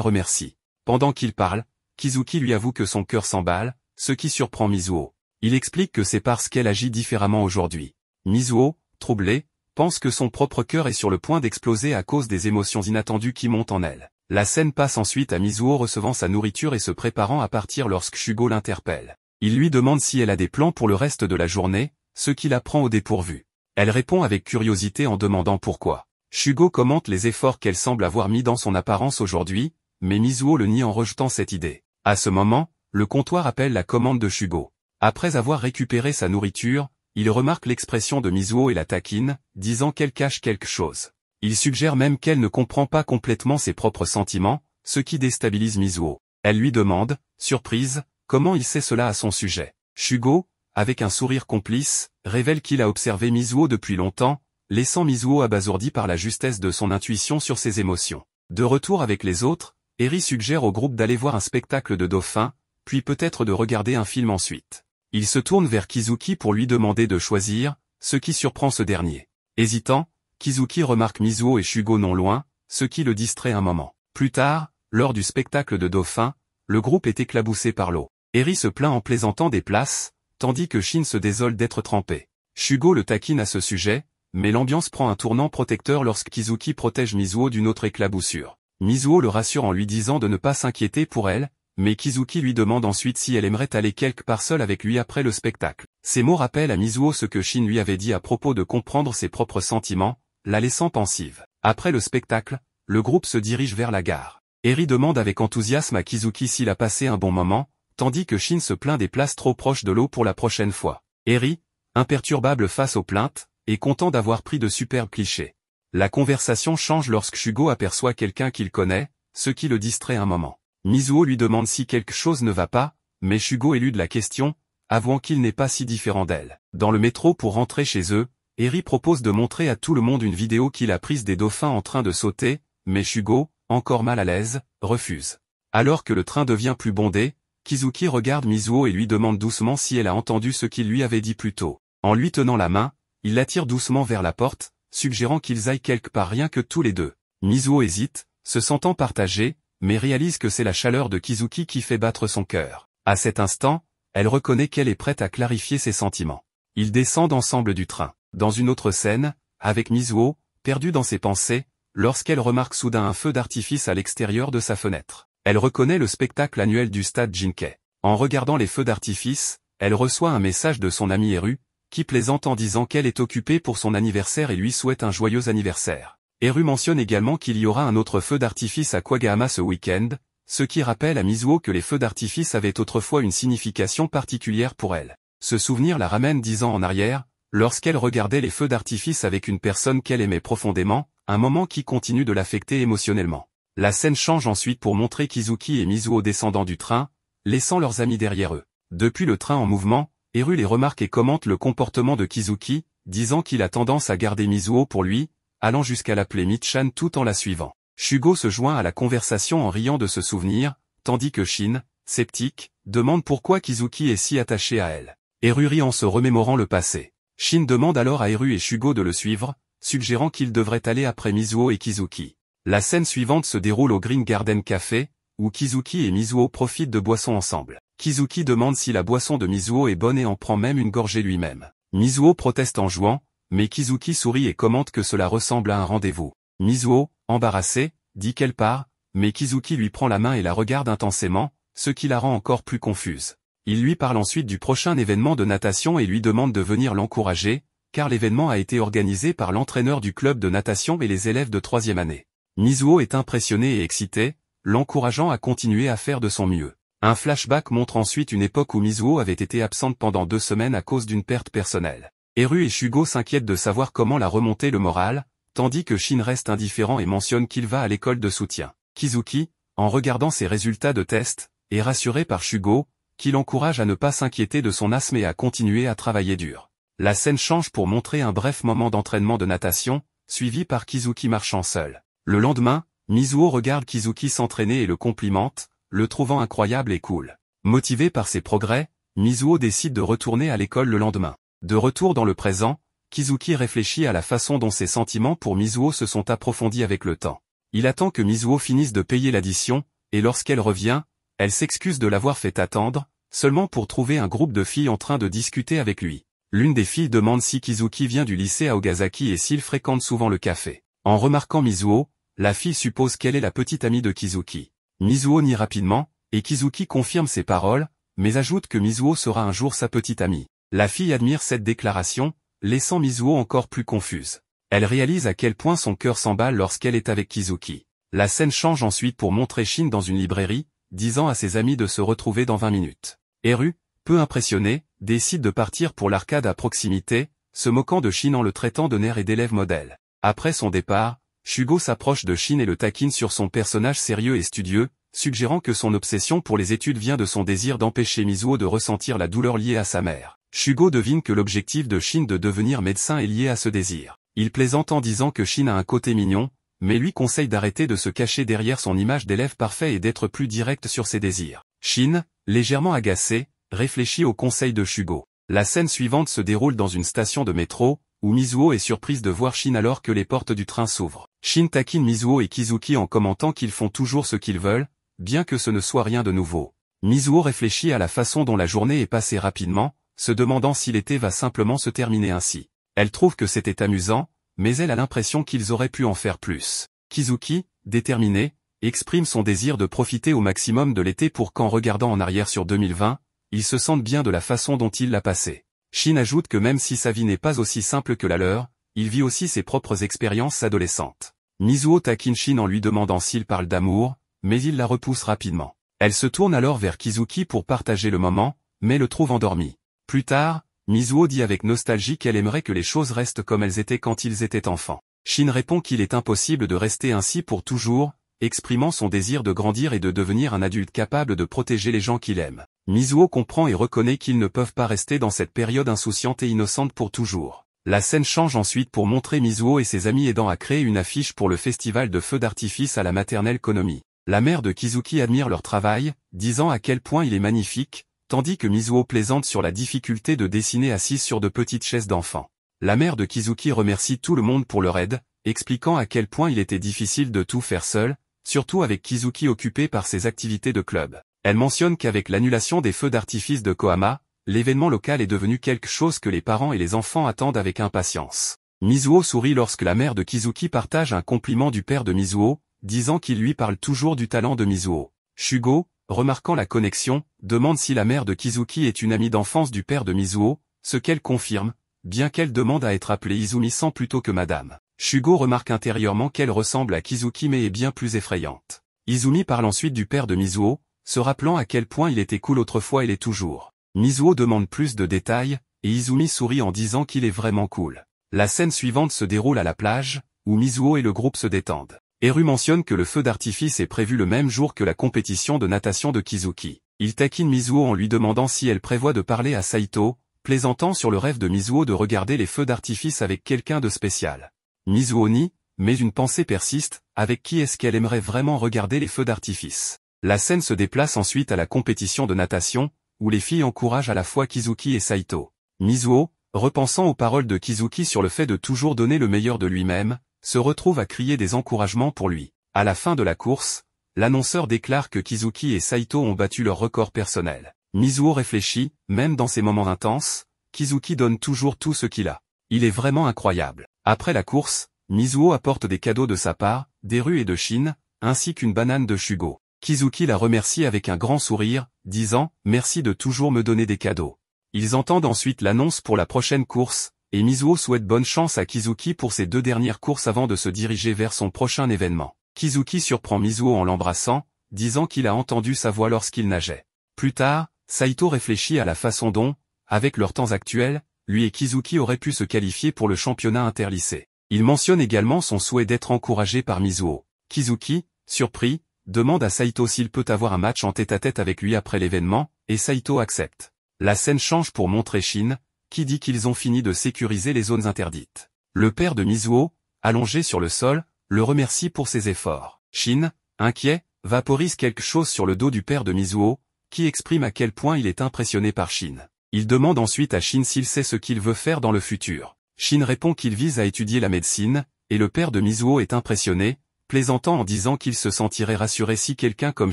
remercie. Pendant qu'il parle, Kizuki lui avoue que son cœur s'emballe, ce qui surprend Mizuho. Il explique que c'est parce qu'elle agit différemment aujourd'hui. Mizuho, troublé, pense que son propre cœur est sur le point d'exploser à cause des émotions inattendues qui montent en elle. La scène passe ensuite à Mizuho recevant sa nourriture et se préparant à partir lorsque Shugo l'interpelle. Il lui demande si elle a des plans pour le reste de la journée, ce qui la prend au dépourvu. Elle répond avec curiosité en demandant pourquoi. Shugo commente les efforts qu'elle semble avoir mis dans son apparence aujourd'hui, mais Mizuho le nie en rejetant cette idée. À ce moment, le comptoir appelle la commande de Shugo. Après avoir récupéré sa nourriture, il remarque l'expression de Mizuho et la taquine, disant qu'elle cache quelque chose. Il suggère même qu'elle ne comprend pas complètement ses propres sentiments, ce qui déstabilise Mizuho. Elle lui demande, surprise, comment il sait cela à son sujet. Shugo, avec un sourire complice, révèle qu'il a observé Mizuho depuis longtemps, laissant Mizuho abasourdi par la justesse de son intuition sur ses émotions. De retour avec les autres, Eri suggère au groupe d'aller voir un spectacle de dauphins, puis peut-être de regarder un film ensuite. Il se tourne vers Kizuki pour lui demander de choisir, ce qui surprend ce dernier. Hésitant, Kizuki remarque Mizuho et Shugo non loin, ce qui le distrait un moment. Plus tard, lors du spectacle de dauphins, le groupe est éclaboussé par l'eau. Eri se plaint en plaisantant des places, tandis que Shin se désole d'être trempé. Shugo le taquine à ce sujet, mais l'ambiance prend un tournant protecteur lorsque Kizuki protège Mizuho d'une autre éclaboussure. Mizuho le rassure en lui disant de ne pas s'inquiéter pour elle, mais Kizuki lui demande ensuite si elle aimerait aller quelque part seule avec lui après le spectacle. Ces mots rappellent à Mizuho ce que Shin lui avait dit à propos de comprendre ses propres sentiments, la laissant pensive. Après le spectacle, le groupe se dirige vers la gare. Eri demande avec enthousiasme à Kizuki s'il a passé un bon moment, tandis que Shin se plaint des places trop proches de l'eau pour la prochaine fois. Eri, imperturbable face aux plaintes, est content d'avoir pris de superbes clichés. La conversation change lorsque Shugo aperçoit quelqu'un qu'il connaît, ce qui le distrait un moment. Mizuho lui demande si quelque chose ne va pas, mais Shugo élude la question, avouant qu'il n'est pas si différent d'elle. Dans le métro pour rentrer chez eux, Eri propose de montrer à tout le monde une vidéo qu'il a prise des dauphins en train de sauter, mais Shugo, encore mal à l'aise, refuse. Alors que le train devient plus bondé, Kizuki regarde Mizuho et lui demande doucement si elle a entendu ce qu'il lui avait dit plus tôt. En lui tenant la main, il l'attire doucement vers la porte, suggérant qu'ils aillent quelque part rien que tous les deux. Mizuho hésite, se sentant partagée, mais réalise que c'est la chaleur de Kizuki qui fait battre son cœur. À cet instant, elle reconnaît qu'elle est prête à clarifier ses sentiments. Ils descendent ensemble du train. Dans une autre scène, avec Mizuho, perdue dans ses pensées, lorsqu'elle remarque soudain un feu d'artifice à l'extérieur de sa fenêtre. Elle reconnaît le spectacle annuel du stade Jinkei. En regardant les feux d'artifice, elle reçoit un message de son amie Eru, qui plaisante en disant qu'elle est occupée pour son anniversaire et lui souhaite un joyeux anniversaire. Eru mentionne également qu'il y aura un autre feu d'artifice à Kawagahama ce week-end, ce qui rappelle à Mizuho que les feux d'artifice avaient autrefois une signification particulière pour elle. Ce souvenir la ramène 10 ans en arrière, lorsqu'elle regardait les feux d'artifice avec une personne qu'elle aimait profondément, un moment qui continue de l'affecter émotionnellement. La scène change ensuite pour montrer Kizuki et Mizuho descendant du train, laissant leurs amis derrière eux. Depuis le train en mouvement, Eru les remarque et commente le comportement de Kizuki, disant qu'il a tendance à garder Mizuho pour lui, allant jusqu'à l'appeler Michan tout en la suivant. Shugo se joint à la conversation en riant de ce souvenir, tandis que Shin, sceptique, demande pourquoi Kizuki est si attaché à elle. Eru rit en se remémorant le passé. Shin demande alors à Eru et Shugo de le suivre, suggérant qu'ils devraient aller après Mizuho et Kizuki. La scène suivante se déroule au Green Garden Café, où Kizuki et Mizuho profitent de boissons ensemble. Kizuki demande si la boisson de Mizuho est bonne et en prend même une gorgée lui-même. Mizuho proteste en jouant, mais Kizuki sourit et commente que cela ressemble à un rendez-vous. Mizuho, embarrassée, dit qu'elle part, mais Kizuki lui prend la main et la regarde intensément, ce qui la rend encore plus confuse. Il lui parle ensuite du prochain événement de natation et lui demande de venir l'encourager, car l'événement a été organisé par l'entraîneur du club de natation et les élèves de 3e année. Mizuho est impressionnée et excitée, l'encourageant à continuer à faire de son mieux. Un flashback montre ensuite une époque où Mizuho avait été absente pendant 2 semaines à cause d'une perte personnelle. Eru et Shugo s'inquiètent de savoir comment la remonter le moral, tandis que Shin reste indifférent et mentionne qu'il va à l'école de soutien. Kizuki, en regardant ses résultats de test, est rassuré par Shugo, qui l'encourage à ne pas s'inquiéter de son asthme et à continuer à travailler dur. La scène change pour montrer un bref moment d'entraînement de natation, suivi par Kizuki marchant seul. Le lendemain, Mizuho regarde Kizuki s'entraîner et le complimente, le trouvant incroyable et cool. Motivé par ses progrès, Mizuho décide de retourner à l'école le lendemain. De retour dans le présent, Kizuki réfléchit à la façon dont ses sentiments pour Mizuho se sont approfondis avec le temps. Il attend que Mizuho finisse de payer l'addition, et lorsqu'elle revient, elle s'excuse de l'avoir fait attendre, seulement pour trouver un groupe de filles en train de discuter avec lui. L'une des filles demande si Kizuki vient du lycée à Ogasaki et s'il fréquente souvent le café. En remarquant Mizuho, la fille suppose qu'elle est la petite amie de Kizuki. Mizuho nie rapidement, et Kizuki confirme ses paroles, mais ajoute que Mizuho sera un jour sa petite amie. La fille admire cette déclaration, laissant Mizuho encore plus confuse. Elle réalise à quel point son cœur s'emballe lorsqu'elle est avec Kizuki. La scène change ensuite pour montrer Shin dans une librairie, disant à ses amis de se retrouver dans 20 minutes. Eru, peu impressionné, décide de partir pour l'arcade à proximité, se moquant de Shin en le traitant de nerd et d'élève modèle. Après son départ, Shugo s'approche de Shin et le taquine sur son personnage sérieux et studieux, suggérant que son obsession pour les études vient de son désir d'empêcher Mizuho de ressentir la douleur liée à sa mère. Shugo devine que l'objectif de Shin de devenir médecin est lié à ce désir. Il plaisante en disant que Shin a un côté mignon, mais lui conseille d'arrêter de se cacher derrière son image d'élève parfait et d'être plus direct sur ses désirs. Shin, légèrement agacé, réfléchit au conseil de Shugo. La scène suivante se déroule dans une station de métro, où Mizuho est surprise de voir Shin alors que les portes du train s'ouvrent. Shin taquine Mizuho et Kizuki en commentant qu'ils font toujours ce qu'ils veulent, bien que ce ne soit rien de nouveau. Mizuho réfléchit à la façon dont la journée est passée rapidement, se demandant si l'été va simplement se terminer ainsi. Elle trouve que c'était amusant, mais elle a l'impression qu'ils auraient pu en faire plus. Kizuki, déterminé, exprime son désir de profiter au maximum de l'été pour qu'en regardant en arrière sur 2020, il se sente bien de la façon dont il l'a passé. Shin ajoute que même si sa vie n'est pas aussi simple que la leur, il vit aussi ses propres expériences adolescentes. Mizuho taquine Shin en lui demandant s'il parle d'amour, mais il la repousse rapidement. Elle se tourne alors vers Kizuki pour partager le moment, mais le trouve endormi. Plus tard, Mizuho dit avec nostalgie qu'elle aimerait que les choses restent comme elles étaient quand ils étaient enfants. Shin répond qu'il est impossible de rester ainsi pour toujours, exprimant son désir de grandir et de devenir un adulte capable de protéger les gens qu'il aime. Mizuho comprend et reconnaît qu'ils ne peuvent pas rester dans cette période insouciante et innocente pour toujours. La scène change ensuite pour montrer Mizuho et ses amis aidant à créer une affiche pour le festival de feux d'artifice à la maternelle Konomi. La mère de Kizuki admire leur travail, disant à quel point il est magnifique, tandis que Mizuho plaisante sur la difficulté de dessiner assise sur de petites chaises d'enfants. La mère de Kizuki remercie tout le monde pour leur aide, expliquant à quel point il était difficile de tout faire seul, surtout avec Kizuki occupé par ses activités de club. Elle mentionne qu'avec l'annulation des feux d'artifice de Kohama, l'événement local est devenu quelque chose que les parents et les enfants attendent avec impatience. Mizuho sourit lorsque la mère de Kizuki partage un compliment du père de Mizuho, disant qu'il lui parle toujours du talent de Mizuho. Shugo, remarquant la connexion, demande si la mère de Kizuki est une amie d'enfance du père de Mizuho, ce qu'elle confirme, bien qu'elle demande à être appelée Izumi-san plutôt que madame. Shugo remarque intérieurement qu'elle ressemble à Kizuki mais est bien plus effrayante. Izumi parle ensuite du père de Mizuho, se rappelant à quel point il était cool autrefois et l'est toujours. Mizuho demande plus de détails, et Izumi sourit en disant qu'il est vraiment cool. La scène suivante se déroule à la plage, où Mizuho et le groupe se détendent. Eru mentionne que le feu d'artifice est prévu le même jour que la compétition de natation de Kizuki. Il taquine Mizuho en lui demandant si elle prévoit de parler à Saito, plaisantant sur le rêve de Mizuho de regarder les feux d'artifice avec quelqu'un de spécial. Mizuho nie, mais une pensée persiste, avec qui est-ce qu'elle aimerait vraiment regarder les feux d'artifice. La scène se déplace ensuite à la compétition de natation, où les filles encouragent à la fois Kizuki et Saito. Mizuho, repensant aux paroles de Kizuki sur le fait de toujours donner le meilleur de lui-même, se retrouve à crier des encouragements pour lui. À la fin de la course, l'annonceur déclare que Kizuki et Saito ont battu leur record personnel. Mizuho réfléchit, même dans ces moments intenses, Kizuki donne toujours tout ce qu'il a. Il est vraiment incroyable. Après la course, Mizuho apporte des cadeaux de sa part, des rues et de Shin, ainsi qu'une banane de Shugo. Kizuki la remercie avec un grand sourire, disant « Merci de toujours me donner des cadeaux ». Ils entendent ensuite l'annonce pour la prochaine course, et Mizuho souhaite bonne chance à Kizuki pour ses 2 dernières courses avant de se diriger vers son prochain événement. Kizuki surprend Mizuho en l'embrassant, disant qu'il a entendu sa voix lorsqu'il nageait. Plus tard, Saito réfléchit à la façon dont, avec leurs temps actuels, lui et Kizuki auraient pu se qualifier pour le championnat interlycée. Il mentionne également son souhait d'être encouragé par Mizuho. Kizuki, surpris, demande à Saito s'il peut avoir un match en tête-à-tête avec lui après l'événement, et Saito accepte. La scène change pour montrer Shin, qui dit qu'ils ont fini de sécuriser les zones interdites. Le père de Mizuho, allongé sur le sol, le remercie pour ses efforts. Shin, inquiet, vaporise quelque chose sur le dos du père de Mizuho, qui exprime à quel point il est impressionné par Shin. Il demande ensuite à Shin s'il sait ce qu'il veut faire dans le futur. Shin répond qu'il vise à étudier la médecine, et le père de Mizuho est impressionné, plaisantant en disant qu'il se sentirait rassuré si quelqu'un comme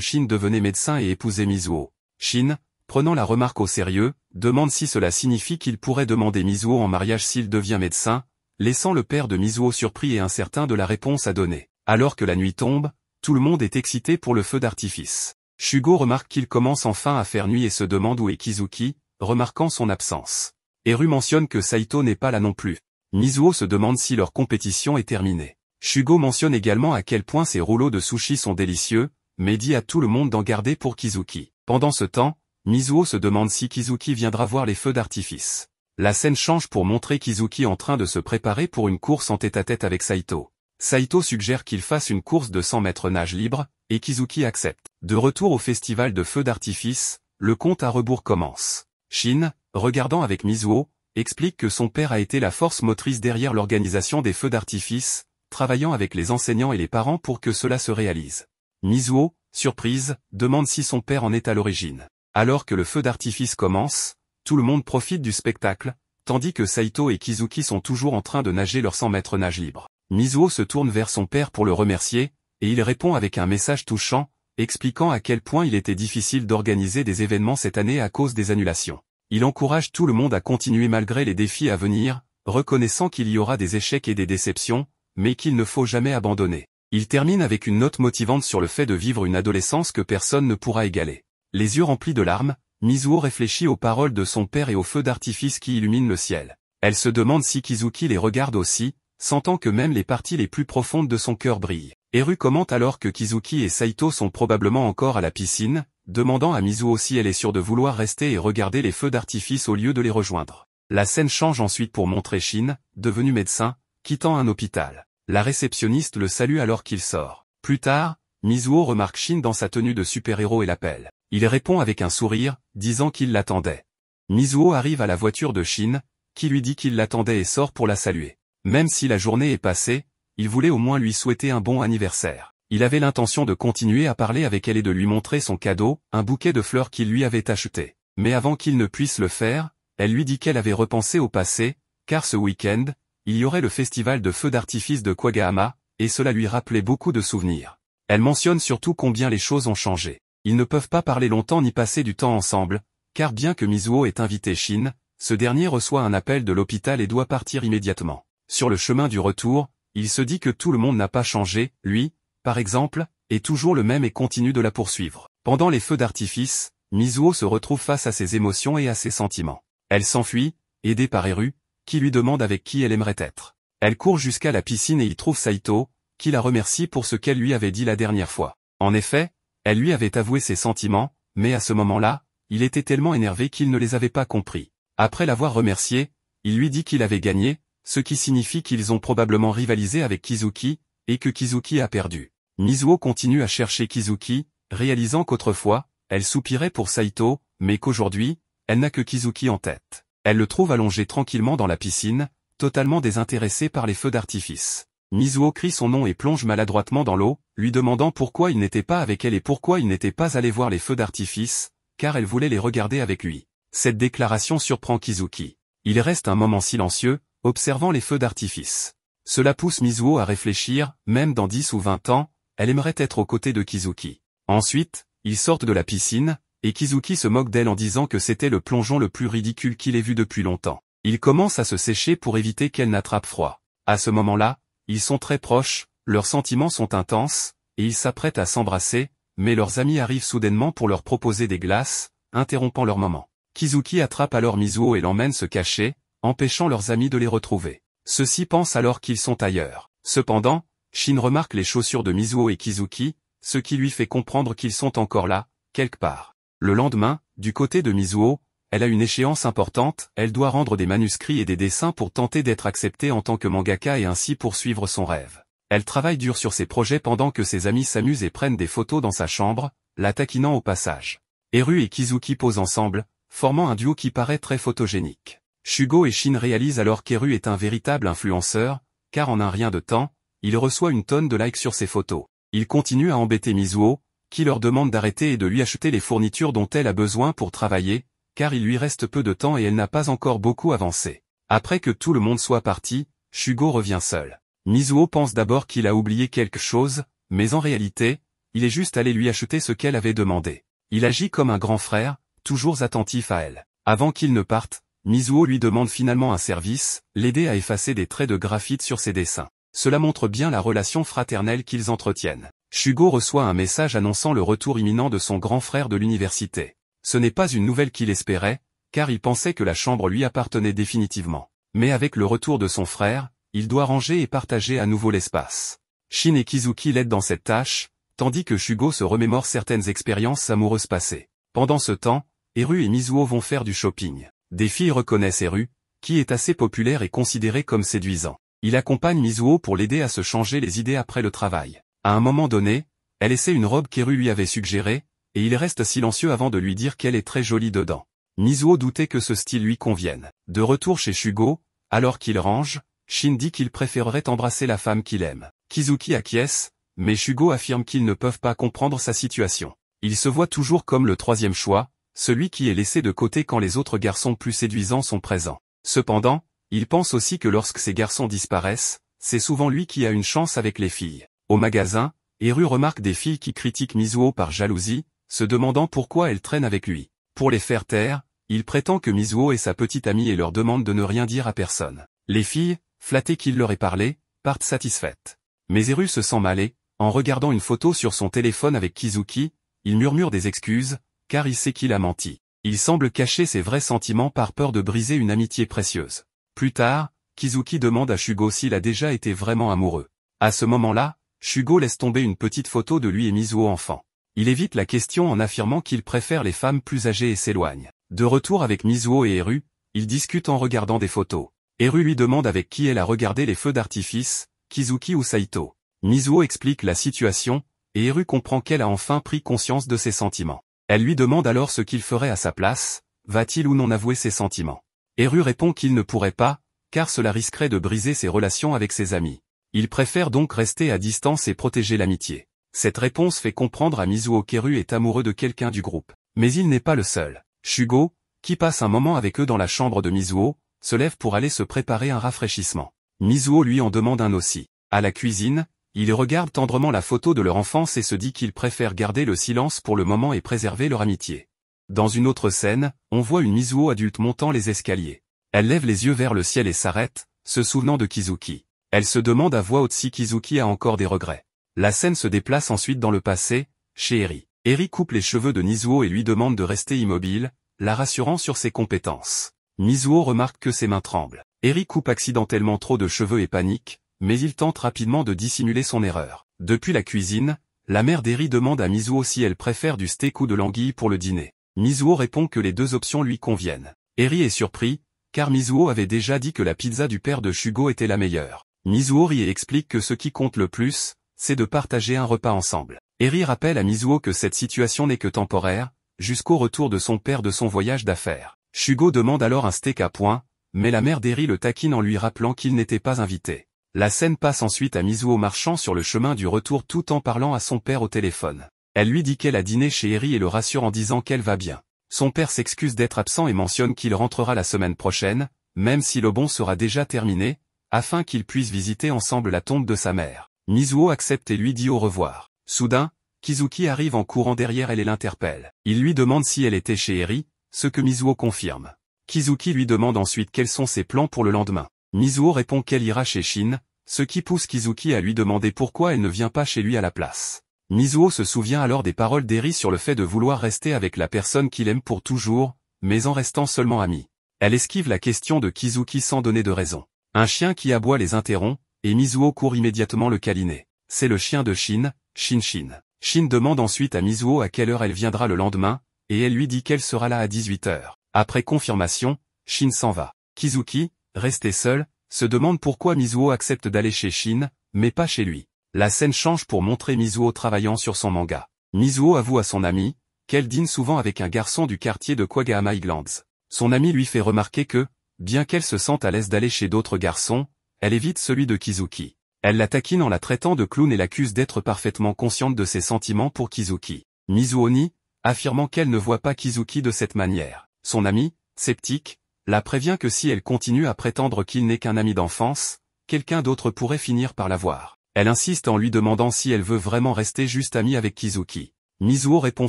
Shin devenait médecin et épousait Mizuho. Shin, prenant la remarque au sérieux, demande si cela signifie qu'il pourrait demander Mizuho en mariage s'il devient médecin, laissant le père de Mizuho surpris et incertain de la réponse à donner. Alors que la nuit tombe, tout le monde est excité pour le feu d'artifice. Shugo remarque qu'il commence enfin à faire nuit et se demande où est Kizuki, remarquant son absence. Eru mentionne que Saito n'est pas là non plus. Mizuho se demande si leur compétition est terminée. Shugo mentionne également à quel point ces rouleaux de sushi sont délicieux, mais dit à tout le monde d'en garder pour Kizuki. Pendant ce temps, Mizuho se demande si Kizuki viendra voir les feux d'artifice. La scène change pour montrer Kizuki en train de se préparer pour une course en tête-à-tête avec Saito. Saito suggère qu'il fasse une course de 100 mètres nage libre, et Kizuki accepte. De retour au festival de feux d'artifice, le compte à rebours commence. Shin, regardant avec Mizuho, explique que son père a été la force motrice derrière l'organisation des feux d'artifice, travaillant avec les enseignants et les parents pour que cela se réalise. Mizuho, surprise, demande si son père en est à l'origine. Alors que le feu d'artifice commence, tout le monde profite du spectacle, tandis que Saito et Kizuki sont toujours en train de nager leur 100 mètres nage libre. Mizuho se tourne vers son père pour le remercier, et il répond avec un message touchant, expliquant à quel point il était difficile d'organiser des événements cette année à cause des annulations. Il encourage tout le monde à continuer malgré les défis à venir, reconnaissant qu'il y aura des échecs et des déceptions, mais qu'il ne faut jamais abandonner. Il termine avec une note motivante sur le fait de vivre une adolescence que personne ne pourra égaler. Les yeux remplis de larmes, Mizuho réfléchit aux paroles de son père et aux feux d'artifice qui illuminent le ciel. Elle se demande si Kizuki les regarde aussi, sentant que même les parties les plus profondes de son cœur brillent. Eru commente alors que Kizuki et Saito sont probablement encore à la piscine, demandant à Mizuho si elle est sûre de vouloir rester et regarder les feux d'artifice au lieu de les rejoindre. La scène change ensuite pour montrer Shin, devenu médecin, quittant un hôpital. La réceptionniste le salue alors qu'il sort. Plus tard, Mizuho remarque Shin dans sa tenue de super-héros et l'appelle. Il répond avec un sourire, disant qu'il l'attendait. Mizuho arrive à la voiture de Shin, qui lui dit qu'il l'attendait et sort pour la saluer. Même si la journée est passée, il voulait au moins lui souhaiter un bon anniversaire. Il avait l'intention de continuer à parler avec elle et de lui montrer son cadeau, un bouquet de fleurs qu'il lui avait acheté. Mais avant qu'il ne puisse le faire, elle lui dit qu'elle avait repensé au passé, car ce week-end, il y aurait le festival de feux d'artifice de Kagahama, et cela lui rappelait beaucoup de souvenirs. Elle mentionne surtout combien les choses ont changé. Ils ne peuvent pas parler longtemps ni passer du temps ensemble, car bien que Mizuho ait invité Shin, ce dernier reçoit un appel de l'hôpital et doit partir immédiatement. Sur le chemin du retour, il se dit que tout le monde n'a pas changé, lui, par exemple, est toujours le même et continue de la poursuivre. Pendant les feux d'artifice, Mizuho se retrouve face à ses émotions et à ses sentiments. Elle s'enfuit, aidée par Eru, qui lui demande avec qui elle aimerait être. Elle court jusqu'à la piscine et y trouve Saito, qui la remercie pour ce qu'elle lui avait dit la dernière fois. En effet, elle lui avait avoué ses sentiments, mais à ce moment-là, il était tellement énervé qu'il ne les avait pas compris. Après l'avoir remercié, il lui dit qu'il avait gagné, ce qui signifie qu'ils ont probablement rivalisé avec Kizuki, et que Kizuki a perdu. Mizuho continue à chercher Kizuki, réalisant qu'autrefois, elle soupirait pour Saito, mais qu'aujourd'hui, elle n'a que Kizuki en tête. Elle le trouve allongé tranquillement dans la piscine, totalement désintéressé par les feux d'artifice. Mizuho crie son nom et plonge maladroitement dans l'eau, lui demandant pourquoi il n'était pas avec elle et pourquoi il n'était pas allé voir les feux d'artifice, car elle voulait les regarder avec lui. Cette déclaration surprend Kizuki. Il reste un moment silencieux, observant les feux d'artifice. Cela pousse Mizuho à réfléchir, même dans 10 ou 20 ans, elle aimerait être aux côtés de Kizuki. Ensuite, ils sortent de la piscine, et Kizuki se moque d'elle en disant que c'était le plongeon le plus ridicule qu'il ait vu depuis longtemps. Il commence à se sécher pour éviter qu'elle n'attrape froid. À ce moment-là, ils sont très proches, leurs sentiments sont intenses, et ils s'apprêtent à s'embrasser, mais leurs amis arrivent soudainement pour leur proposer des glaces, interrompant leur moment. Kizuki attrape alors Mizuho et l'emmène se cacher, empêchant leurs amis de les retrouver. Ceux-ci pensent alors qu'ils sont ailleurs. Cependant, Shin remarque les chaussures de Mizuho et Kizuki, ce qui lui fait comprendre qu'ils sont encore là, quelque part. Le lendemain, du côté de Mizuho, elle a une échéance importante, elle doit rendre des manuscrits et des dessins pour tenter d'être acceptée en tant que mangaka et ainsi poursuivre son rêve. Elle travaille dur sur ses projets pendant que ses amis s'amusent et prennent des photos dans sa chambre, la taquinant au passage. Eru et Kizuki posent ensemble, formant un duo qui paraît très photogénique. Shugo et Shin réalisent alors qu'Eru est un véritable influenceur, car en un rien de temps, il reçoit une tonne de likes sur ses photos. Il continue à embêter Mizuho, qui leur demande d'arrêter et de lui acheter les fournitures dont elle a besoin pour travailler, car il lui reste peu de temps et elle n'a pas encore beaucoup avancé. Après que tout le monde soit parti, Shugo revient seul. Mizuho pense d'abord qu'il a oublié quelque chose, mais en réalité, il est juste allé lui acheter ce qu'elle avait demandé. Il agit comme un grand frère, toujours attentif à elle. Avant qu'il ne parte, Mizuho lui demande finalement un service, l'aider à effacer des traits de graphite sur ses dessins. Cela montre bien la relation fraternelle qu'ils entretiennent. Shugo reçoit un message annonçant le retour imminent de son grand frère de l'université. Ce n'est pas une nouvelle qu'il espérait, car il pensait que la chambre lui appartenait définitivement. Mais avec le retour de son frère, il doit ranger et partager à nouveau l'espace. Shin et Kizuki l'aident dans cette tâche, tandis que Shugo se remémore certaines expériences amoureuses passées. Pendant ce temps, Eru et Mizuho vont faire du shopping. Des filles reconnaissent Eru, qui est assez populaire et considéré comme séduisant. Il accompagne Mizuho pour l'aider à se changer les idées après le travail. À un moment donné, elle essaie une robe qu'Eru lui avait suggérée, et il reste silencieux avant de lui dire qu'elle est très jolie dedans. Mizuho doutait que ce style lui convienne. De retour chez Shugo, alors qu'il range, Shin dit qu'il préférerait embrasser la femme qu'il aime. Kizuki acquiesce, mais Shugo affirme qu'ils ne peuvent pas comprendre sa situation. Il se voit toujours comme le troisième choix, celui qui est laissé de côté quand les autres garçons plus séduisants sont présents. Cependant, il pense aussi que lorsque ces garçons disparaissent, c'est souvent lui qui a une chance avec les filles. Au magasin, Eru remarque des filles qui critiquent Mizuho par jalousie, se demandant pourquoi elles traînent avec lui. Pour les faire taire, il prétend que Mizuho est sa petite amie et leur demande de ne rien dire à personne. Les filles, flattées qu'il leur ait parlé, partent satisfaites. Mais Eru se sent mal et, en regardant une photo sur son téléphone avec Kizuki, il murmure des excuses, car il sait qu'il a menti. Il semble cacher ses vrais sentiments par peur de briser une amitié précieuse. Plus tard, Kizuki demande à Shugo s'il a déjà été vraiment amoureux. À ce moment-là, Shugo laisse tomber une petite photo de lui et Mizuho enfant. Il évite la question en affirmant qu'il préfère les femmes plus âgées et s'éloigne. De retour avec Mizuho et Eru, ils discutent en regardant des photos. Eru lui demande avec qui elle a regardé les feux d'artifice, Kizuki ou Saito. Mizuho explique la situation, et Eru comprend qu'elle a enfin pris conscience de ses sentiments. Elle lui demande alors ce qu'il ferait à sa place, va-t-il ou non avouer ses sentiments. Eru répond qu'il ne pourrait pas, car cela risquerait de briser ses relations avec ses amis. Il préfère donc rester à distance et protéger l'amitié. Cette réponse fait comprendre à Mizuho qu'Eru est amoureux de quelqu'un du groupe. Mais il n'est pas le seul. Shugo, qui passe un moment avec eux dans la chambre de Mizuho, se lève pour aller se préparer un rafraîchissement. Mizuho lui en demande un aussi. À la cuisine, il regarde tendrement la photo de leur enfance et se dit qu'il préfère garder le silence pour le moment et préserver leur amitié. Dans une autre scène, on voit une Mizuho adulte montant les escaliers. Elle lève les yeux vers le ciel et s'arrête, se souvenant de Kizuki. Elle se demande à voix haute si Kizuki a encore des regrets. La scène se déplace ensuite dans le passé, chez Eri. Eri coupe les cheveux de Mizuho et lui demande de rester immobile, la rassurant sur ses compétences. Mizuho remarque que ses mains tremblent. Eri coupe accidentellement trop de cheveux et panique, mais il tente rapidement de dissimuler son erreur. Depuis la cuisine, la mère d'Eri demande à Mizuho si elle préfère du steak ou de l'anguille pour le dîner. Mizuho répond que les deux options lui conviennent. Eri est surpris, car Mizuho avait déjà dit que la pizza du père de Shugo était la meilleure. Mizuho rit et explique que ce qui compte le plus, c'est de partager un repas ensemble. Eri rappelle à Mizuho que cette situation n'est que temporaire, jusqu'au retour de son père de son voyage d'affaires. Shugo demande alors un steak à point, mais la mère d'Eri le taquine en lui rappelant qu'il n'était pas invité. La scène passe ensuite à Mizuho marchant sur le chemin du retour tout en parlant à son père au téléphone. Elle lui dit qu'elle a dîné chez Eri et le rassure en disant qu'elle va bien. Son père s'excuse d'être absent et mentionne qu'il rentrera la semaine prochaine, même si le bon sera déjà terminé, afin qu'ils puissent visiter ensemble la tombe de sa mère. Mizuho accepte et lui dit au revoir. Soudain, Kizuki arrive en courant derrière elle et l'interpelle. Il lui demande si elle était chez Eri, ce que Mizuho confirme. Kizuki lui demande ensuite quels sont ses plans pour le lendemain. Mizuho répond qu'elle ira chez Shin, ce qui pousse Kizuki à lui demander pourquoi elle ne vient pas chez lui à la place. Mizuho se souvient alors des paroles d'Eri sur le fait de vouloir rester avec la personne qu'il aime pour toujours, mais en restant seulement amis. Elle esquive la question de Kizuki sans donner de raison. Un chien qui aboie les interrompt, et Mizuho court immédiatement le câliner. C'est le chien de Shin, Shin. Shin demande ensuite à Mizuho à quelle heure elle viendra le lendemain, et elle lui dit qu'elle sera là à 18 h. Après confirmation, Shin s'en va. Kizuki, resté seul, se demande pourquoi Mizuho accepte d'aller chez Shin, mais pas chez lui. La scène change pour montrer Mizuho travaillant sur son manga. Mizuho avoue à son ami qu'elle dîne souvent avec un garçon du quartier de Kwagahama Highlands. Son ami lui fait remarquer que, bien qu'elle se sente à l'aise d'aller chez d'autres garçons, elle évite celui de Kizuki. Elle la taquine en la traitant de clown et l'accuse d'être parfaitement consciente de ses sentiments pour Kizuki. Mizuho nie, affirmant qu'elle ne voit pas Kizuki de cette manière. Son ami, sceptique, la prévient que si elle continue à prétendre qu'il n'est qu'un ami d'enfance, quelqu'un d'autre pourrait finir par la voir. Elle insiste en lui demandant si elle veut vraiment rester juste amie avec Kizuki. Mizuho répond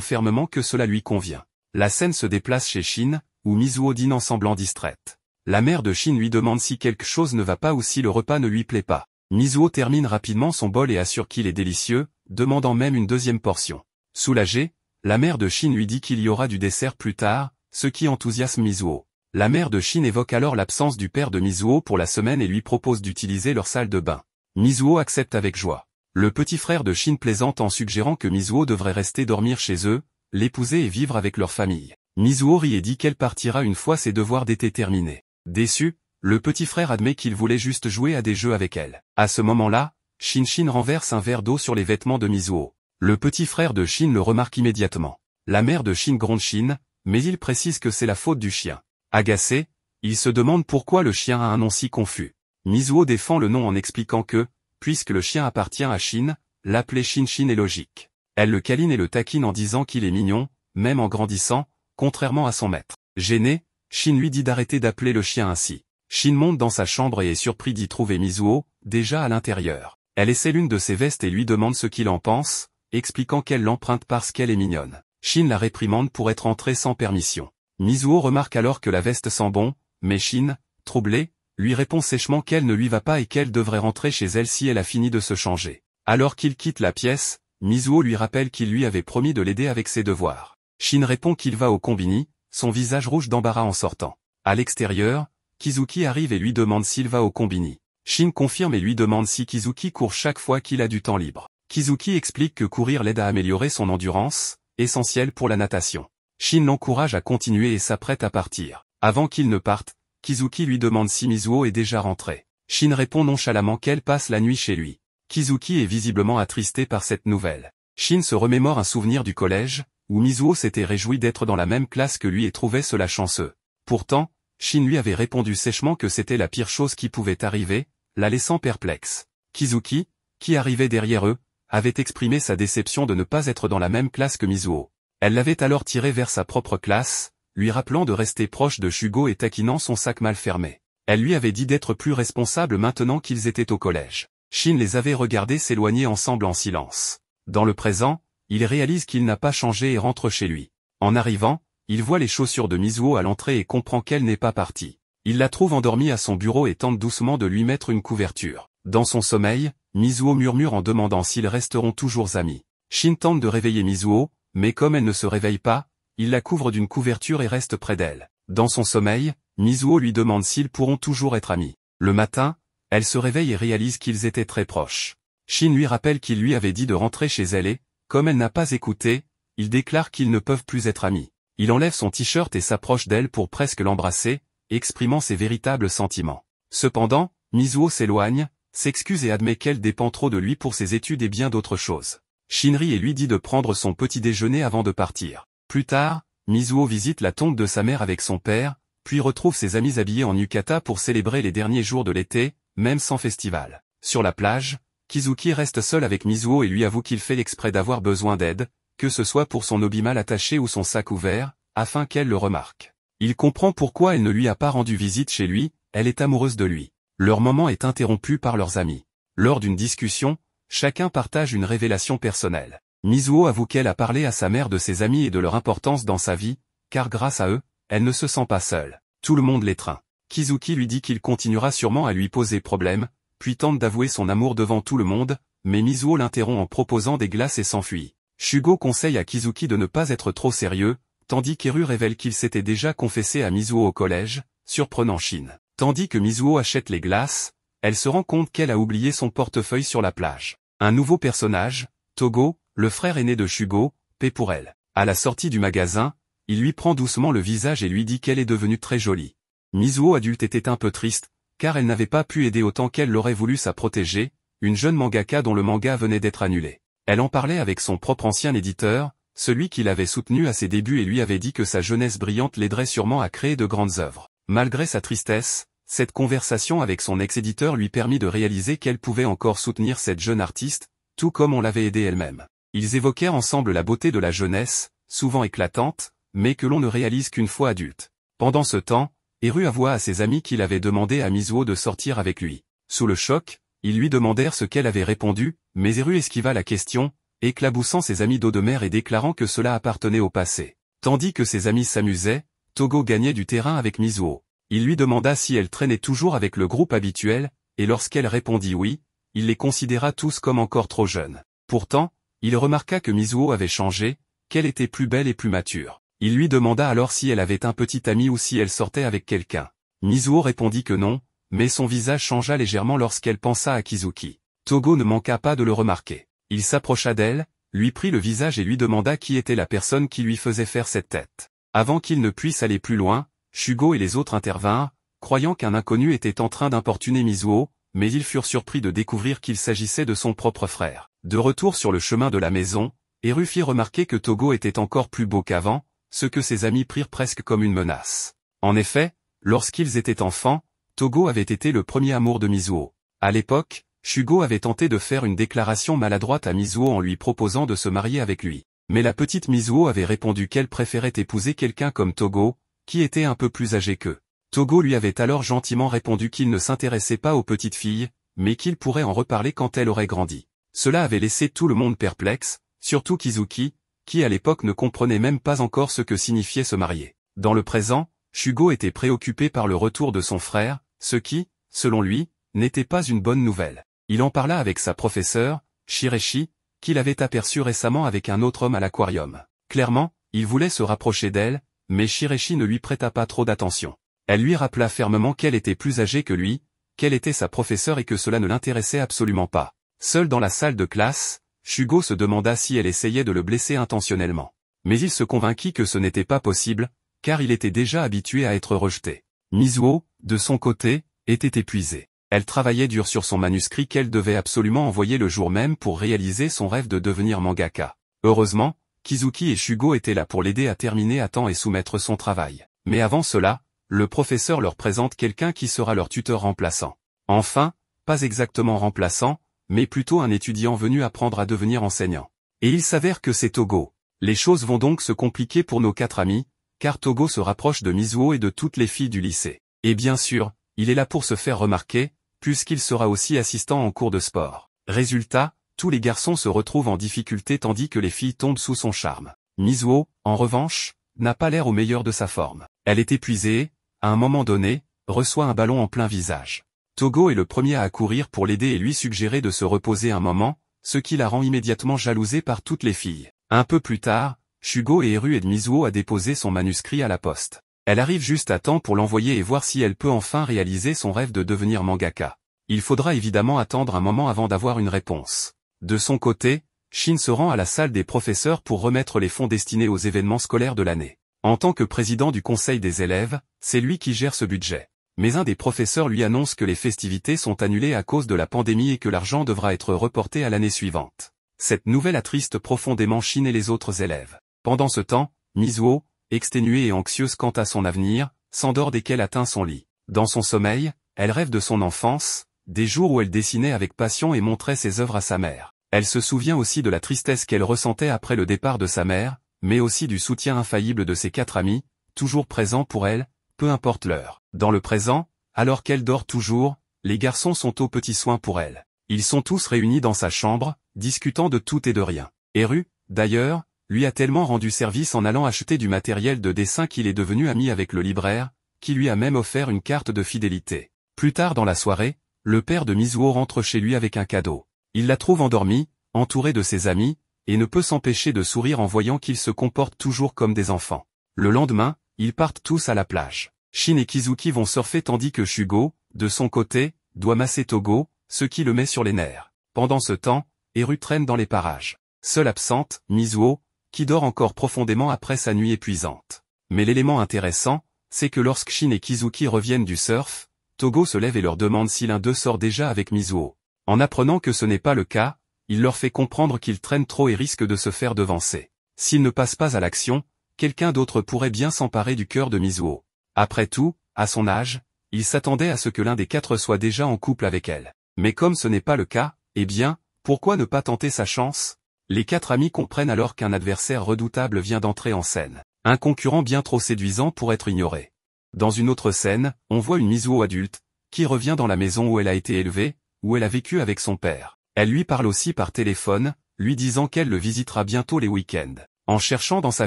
fermement que cela lui convient. La scène se déplace chez Shin, où Mizuho dîne en semblant distraite. La mère de Shin lui demande si quelque chose ne va pas ou si le repas ne lui plaît pas. Mizuho termine rapidement son bol et assure qu'il est délicieux, demandant même une deuxième portion. Soulagée, la mère de Shin lui dit qu'il y aura du dessert plus tard, ce qui enthousiasme Mizuho. La mère de Shin évoque alors l'absence du père de Mizuho pour la semaine et lui propose d'utiliser leur salle de bain. Mizuho accepte avec joie. Le petit frère de Shin plaisante en suggérant que Mizuho devrait rester dormir chez eux, l'épouser et vivre avec leur famille. Mizuho rit et dit qu'elle partira une fois ses devoirs d'été terminés. Déçu, le petit frère admet qu'il voulait juste jouer à des jeux avec elle. À ce moment-là, Shin renverse un verre d'eau sur les vêtements de Mizuho. Le petit frère de Shin le remarque immédiatement. La mère de Shin gronde Shin, mais il précise que c'est la faute du chien. Agacé, il se demande pourquoi le chien a un nom si confus. Mizuho défend le nom en expliquant que, puisque le chien appartient à Shin, l'appeler Shin est logique. Elle le câline et le taquine en disant qu'il est mignon, même en grandissant, contrairement à son maître. Gêné, Shin lui dit d'arrêter d'appeler le chien ainsi. Shin monte dans sa chambre et est surpris d'y trouver Mizuho, déjà à l'intérieur. Elle essaie l'une de ses vestes et lui demande ce qu'il en pense, expliquant qu'elle l'emprunte parce qu'elle est mignonne. Shin la réprimande pour être entrée sans permission. Mizuho remarque alors que la veste sent bon, mais Shin, troublée, lui répond sèchement qu'elle ne lui va pas et qu'elle devrait rentrer chez elle si elle a fini de se changer. Alors qu'il quitte la pièce, Mizuho lui rappelle qu'il lui avait promis de l'aider avec ses devoirs. Shin répond qu'il va au combini, son visage rouge d'embarras en sortant. À l'extérieur, Kizuki arrive et lui demande s'il va au combini. Shin confirme et lui demande si Kizuki court chaque fois qu'il a du temps libre. Kizuki explique que courir l'aide à améliorer son endurance, essentielle pour la natation. Shin l'encourage à continuer et s'apprête à partir. Avant qu'il ne parte, Kizuki lui demande si Mizuho est déjà rentrée. Shin répond nonchalamment qu'elle passe la nuit chez lui. Kizuki est visiblement attristé par cette nouvelle. Shin se remémore un souvenir du collège, où Mizuho s'était réjoui d'être dans la même classe que lui et trouvait cela chanceux. Pourtant, Shin lui avait répondu sèchement que c'était la pire chose qui pouvait arriver, la laissant perplexe. Kizuki, qui arrivait derrière eux, avait exprimé sa déception de ne pas être dans la même classe que Mizuho. Elle l'avait alors tiré vers sa propre classe, lui rappelant de rester proche de Shugo et taquinant son sac mal fermé. Elle lui avait dit d'être plus responsable maintenant qu'ils étaient au collège. Shin les avait regardés s'éloigner ensemble en silence. Dans le présent, il réalise qu'il n'a pas changé et rentre chez lui. En arrivant, il voit les chaussures de Mizuho à l'entrée et comprend qu'elle n'est pas partie. Il la trouve endormie à son bureau et tente doucement de lui mettre une couverture. Dans son sommeil, Mizuho murmure en demandant s'ils resteront toujours amis. Shin tente de réveiller Mizuho, mais comme elle ne se réveille pas, il la couvre d'une couverture et reste près d'elle. Dans son sommeil, Mizuho lui demande s'ils pourront toujours être amis. Le matin, elle se réveille et réalise qu'ils étaient très proches. Shin lui rappelle qu'il lui avait dit de rentrer chez elle et, comme elle n'a pas écouté, il déclare qu'ils ne peuvent plus être amis. Il enlève son t-shirt et s'approche d'elle pour presque l'embrasser, exprimant ses véritables sentiments. Cependant, Mizuho s'éloigne, s'excuse et admet qu'elle dépend trop de lui pour ses études et bien d'autres choses. Shin rit et lui dit de prendre son petit déjeuner avant de partir. Plus tard, Mizuho visite la tombe de sa mère avec son père, puis retrouve ses amis habillés en yukata pour célébrer les derniers jours de l'été, même sans festival. Sur la plage, Kizuki reste seul avec Mizuho et lui avoue qu'il fait l'exprès d'avoir besoin d'aide, que ce soit pour son obi mal attaché ou son sac ouvert, afin qu'elle le remarque. Il comprend pourquoi elle ne lui a pas rendu visite chez lui, elle est amoureuse de lui. Leur moment est interrompu par leurs amis. Lors d'une discussion, chacun partage une révélation personnelle. Mizuho avoue qu'elle a parlé à sa mère de ses amis et de leur importance dans sa vie, car grâce à eux, elle ne se sent pas seule. Tout le monde l'étreint. Kizuki lui dit qu'il continuera sûrement à lui poser problème, puis tente d'avouer son amour devant tout le monde, mais Mizuho l'interrompt en proposant des glaces et s'enfuit. Shugo conseille à Kizuki de ne pas être trop sérieux, tandis qu'Eru révèle qu'il s'était déjà confessé à Mizuho au collège, surprenant Shin. Tandis que Mizuho achète les glaces, elle se rend compte qu'elle a oublié son portefeuille sur la plage. Un nouveau personnage, Togo, le frère aîné de Shugo, paie pour elle. À la sortie du magasin, il lui prend doucement le visage et lui dit qu'elle est devenue très jolie. Mizuho adulte était un peu triste, car elle n'avait pas pu aider autant qu'elle l'aurait voulu sa protégée, une jeune mangaka dont le manga venait d'être annulé. Elle en parlait avec son propre ancien éditeur, celui qui l'avait soutenu à ses débuts et lui avait dit que sa jeunesse brillante l'aiderait sûrement à créer de grandes œuvres. Malgré sa tristesse, cette conversation avec son ex-éditeur lui permit de réaliser qu'elle pouvait encore soutenir cette jeune artiste, tout comme on l'avait aidée elle-même. Ils évoquèrent ensemble la beauté de la jeunesse, souvent éclatante, mais que l'on ne réalise qu'une fois adulte. Pendant ce temps, Eru avoua à ses amis qu'il avait demandé à Mizuho de sortir avec lui. Sous le choc, ils lui demandèrent ce qu'elle avait répondu, mais Eru esquiva la question, éclaboussant ses amis d'eau de mer et déclarant que cela appartenait au passé. Tandis que ses amis s'amusaient, Togo gagnait du terrain avec Mizuho. Il lui demanda si elle traînait toujours avec le groupe habituel, et lorsqu'elle répondit oui, il les considéra tous comme encore trop jeunes. Pourtant, il remarqua que Mizuho avait changé, qu'elle était plus belle et plus mature. Il lui demanda alors si elle avait un petit ami ou si elle sortait avec quelqu'un. Mizuho répondit que non, mais son visage changea légèrement lorsqu'elle pensa à Kizuki. Togo ne manqua pas de le remarquer. Il s'approcha d'elle, lui prit le visage et lui demanda qui était la personne qui lui faisait faire cette tête. Avant qu'il ne puisse aller plus loin, Shugo et les autres intervinrent, croyant qu'un inconnu était en train d'importuner Mizuho, mais ils furent surpris de découvrir qu'il s'agissait de son propre frère. De retour sur le chemin de la maison, Eru fit remarquer que Togo était encore plus beau qu'avant, ce que ses amis prirent presque comme une menace. En effet, lorsqu'ils étaient enfants, Togo avait été le premier amour de Mizuho. À l'époque, Shugo avait tenté de faire une déclaration maladroite à Mizuho en lui proposant de se marier avec lui. Mais la petite Mizuho avait répondu qu'elle préférait épouser quelqu'un comme Togo, qui était un peu plus âgé qu'eux. Togo lui avait alors gentiment répondu qu'il ne s'intéressait pas aux petites filles, mais qu'il pourrait en reparler quand elle aurait grandi. Cela avait laissé tout le monde perplexe, surtout Kizuki, qui à l'époque ne comprenait même pas encore ce que signifiait se marier. Dans le présent, Shugo était préoccupé par le retour de son frère, ce qui, selon lui, n'était pas une bonne nouvelle. Il en parla avec sa professeure, Shireshi, qu'il avait aperçu récemment avec un autre homme à l'aquarium. Clairement, il voulait se rapprocher d'elle, mais Shireshi ne lui prêta pas trop d'attention. Elle lui rappela fermement qu'elle était plus âgée que lui, qu'elle était sa professeure et que cela ne l'intéressait absolument pas. Seul dans la salle de classe, Shugo se demanda si elle essayait de le blesser intentionnellement. Mais il se convainquit que ce n'était pas possible, car il était déjà habitué à être rejeté. Mizuho, de son côté, était épuisée. Elle travaillait dur sur son manuscrit qu'elle devait absolument envoyer le jour même pour réaliser son rêve de devenir mangaka. Heureusement, Kizuki et Shugo étaient là pour l'aider à terminer à temps et soumettre son travail. Mais avant cela, le professeur leur présente quelqu'un qui sera leur tuteur remplaçant. Enfin, pas exactement remplaçant, mais plutôt un étudiant venu apprendre à devenir enseignant. Et il s'avère que c'est Togo. Les choses vont donc se compliquer pour nos 4 amis, car Togo se rapproche de Mizuho et de toutes les filles du lycée. Et bien sûr, il est là pour se faire remarquer, puisqu'il sera aussi assistant en cours de sport. Résultat, tous les garçons se retrouvent en difficulté tandis que les filles tombent sous son charme. Mizuho, en revanche, n'a pas l'air au meilleur de sa forme. Elle est épuisée et, à un moment donné, reçoit un ballon en plein visage. Togo est le premier à accourir pour l'aider et lui suggérer de se reposer un moment, ce qui la rend immédiatement jalousée par toutes les filles. Un peu plus tard, Shugo et Eru aident Mizuho à déposer son manuscrit à la poste. Elle arrive juste à temps pour l'envoyer et voir si elle peut enfin réaliser son rêve de devenir mangaka. Il faudra évidemment attendre un moment avant d'avoir une réponse. De son côté, Shin se rend à la salle des professeurs pour remettre les fonds destinés aux événements scolaires de l'année. En tant que président du conseil des élèves, c'est lui qui gère ce budget. Mais un des professeurs lui annonce que les festivités sont annulées à cause de la pandémie et que l'argent devra être reporté à l'année suivante. Cette nouvelle attriste profondément Shin et les autres élèves. Pendant ce temps, Mizuho, exténuée et anxieuse quant à son avenir, s'endort dès qu'elle atteint son lit. Dans son sommeil, elle rêve de son enfance, des jours où elle dessinait avec passion et montrait ses œuvres à sa mère. Elle se souvient aussi de la tristesse qu'elle ressentait après le départ de sa mère, mais aussi du soutien infaillible de ses 4 amis, toujours présents pour elle, peu importe l'heure. Dans le présent, alors qu'elle dort toujours, les garçons sont aux petits soins pour elle. Ils sont tous réunis dans sa chambre, discutant de tout et de rien. Eru, d'ailleurs, lui a tellement rendu service en allant acheter du matériel de dessin qu'il est devenu ami avec le libraire, qui lui a même offert une carte de fidélité. Plus tard dans la soirée, le père de Mizuho rentre chez lui avec un cadeau. Il la trouve endormie, entourée de ses amis, et ne peut s'empêcher de sourire en voyant qu'ils se comportent toujours comme des enfants. Le lendemain, ils partent tous à la plage. Shin et Kizuki vont surfer tandis que Shugo, de son côté, doit masser Togo, ce qui le met sur les nerfs. Pendant ce temps, Eru traîne dans les parages. Seule absente, Mizuho, qui dort encore profondément après sa nuit épuisante. Mais l'élément intéressant, c'est que lorsque Shin et Kizuki reviennent du surf, Togo se lève et leur demande si l'un d'eux sort déjà avec Mizuho. En apprenant que ce n'est pas le cas, il leur fait comprendre qu'ils traînent trop et risquent de se faire devancer. S'ils ne passent pas à l'action, quelqu'un d'autre pourrait bien s'emparer du cœur de Mizuho. Après tout, à son âge, il s'attendait à ce que l'un des 4 soit déjà en couple avec elle. Mais comme ce n'est pas le cas, eh bien, pourquoi ne pas tenter sa chance? Les 4 amis comprennent alors qu'un adversaire redoutable vient d'entrer en scène. Un concurrent bien trop séduisant pour être ignoré. Dans une autre scène, on voit une Mizuho adulte, qui revient dans la maison où elle a été élevée, où elle a vécu avec son père. Elle lui parle aussi par téléphone, lui disant qu'elle le visitera bientôt les week-ends. En cherchant dans sa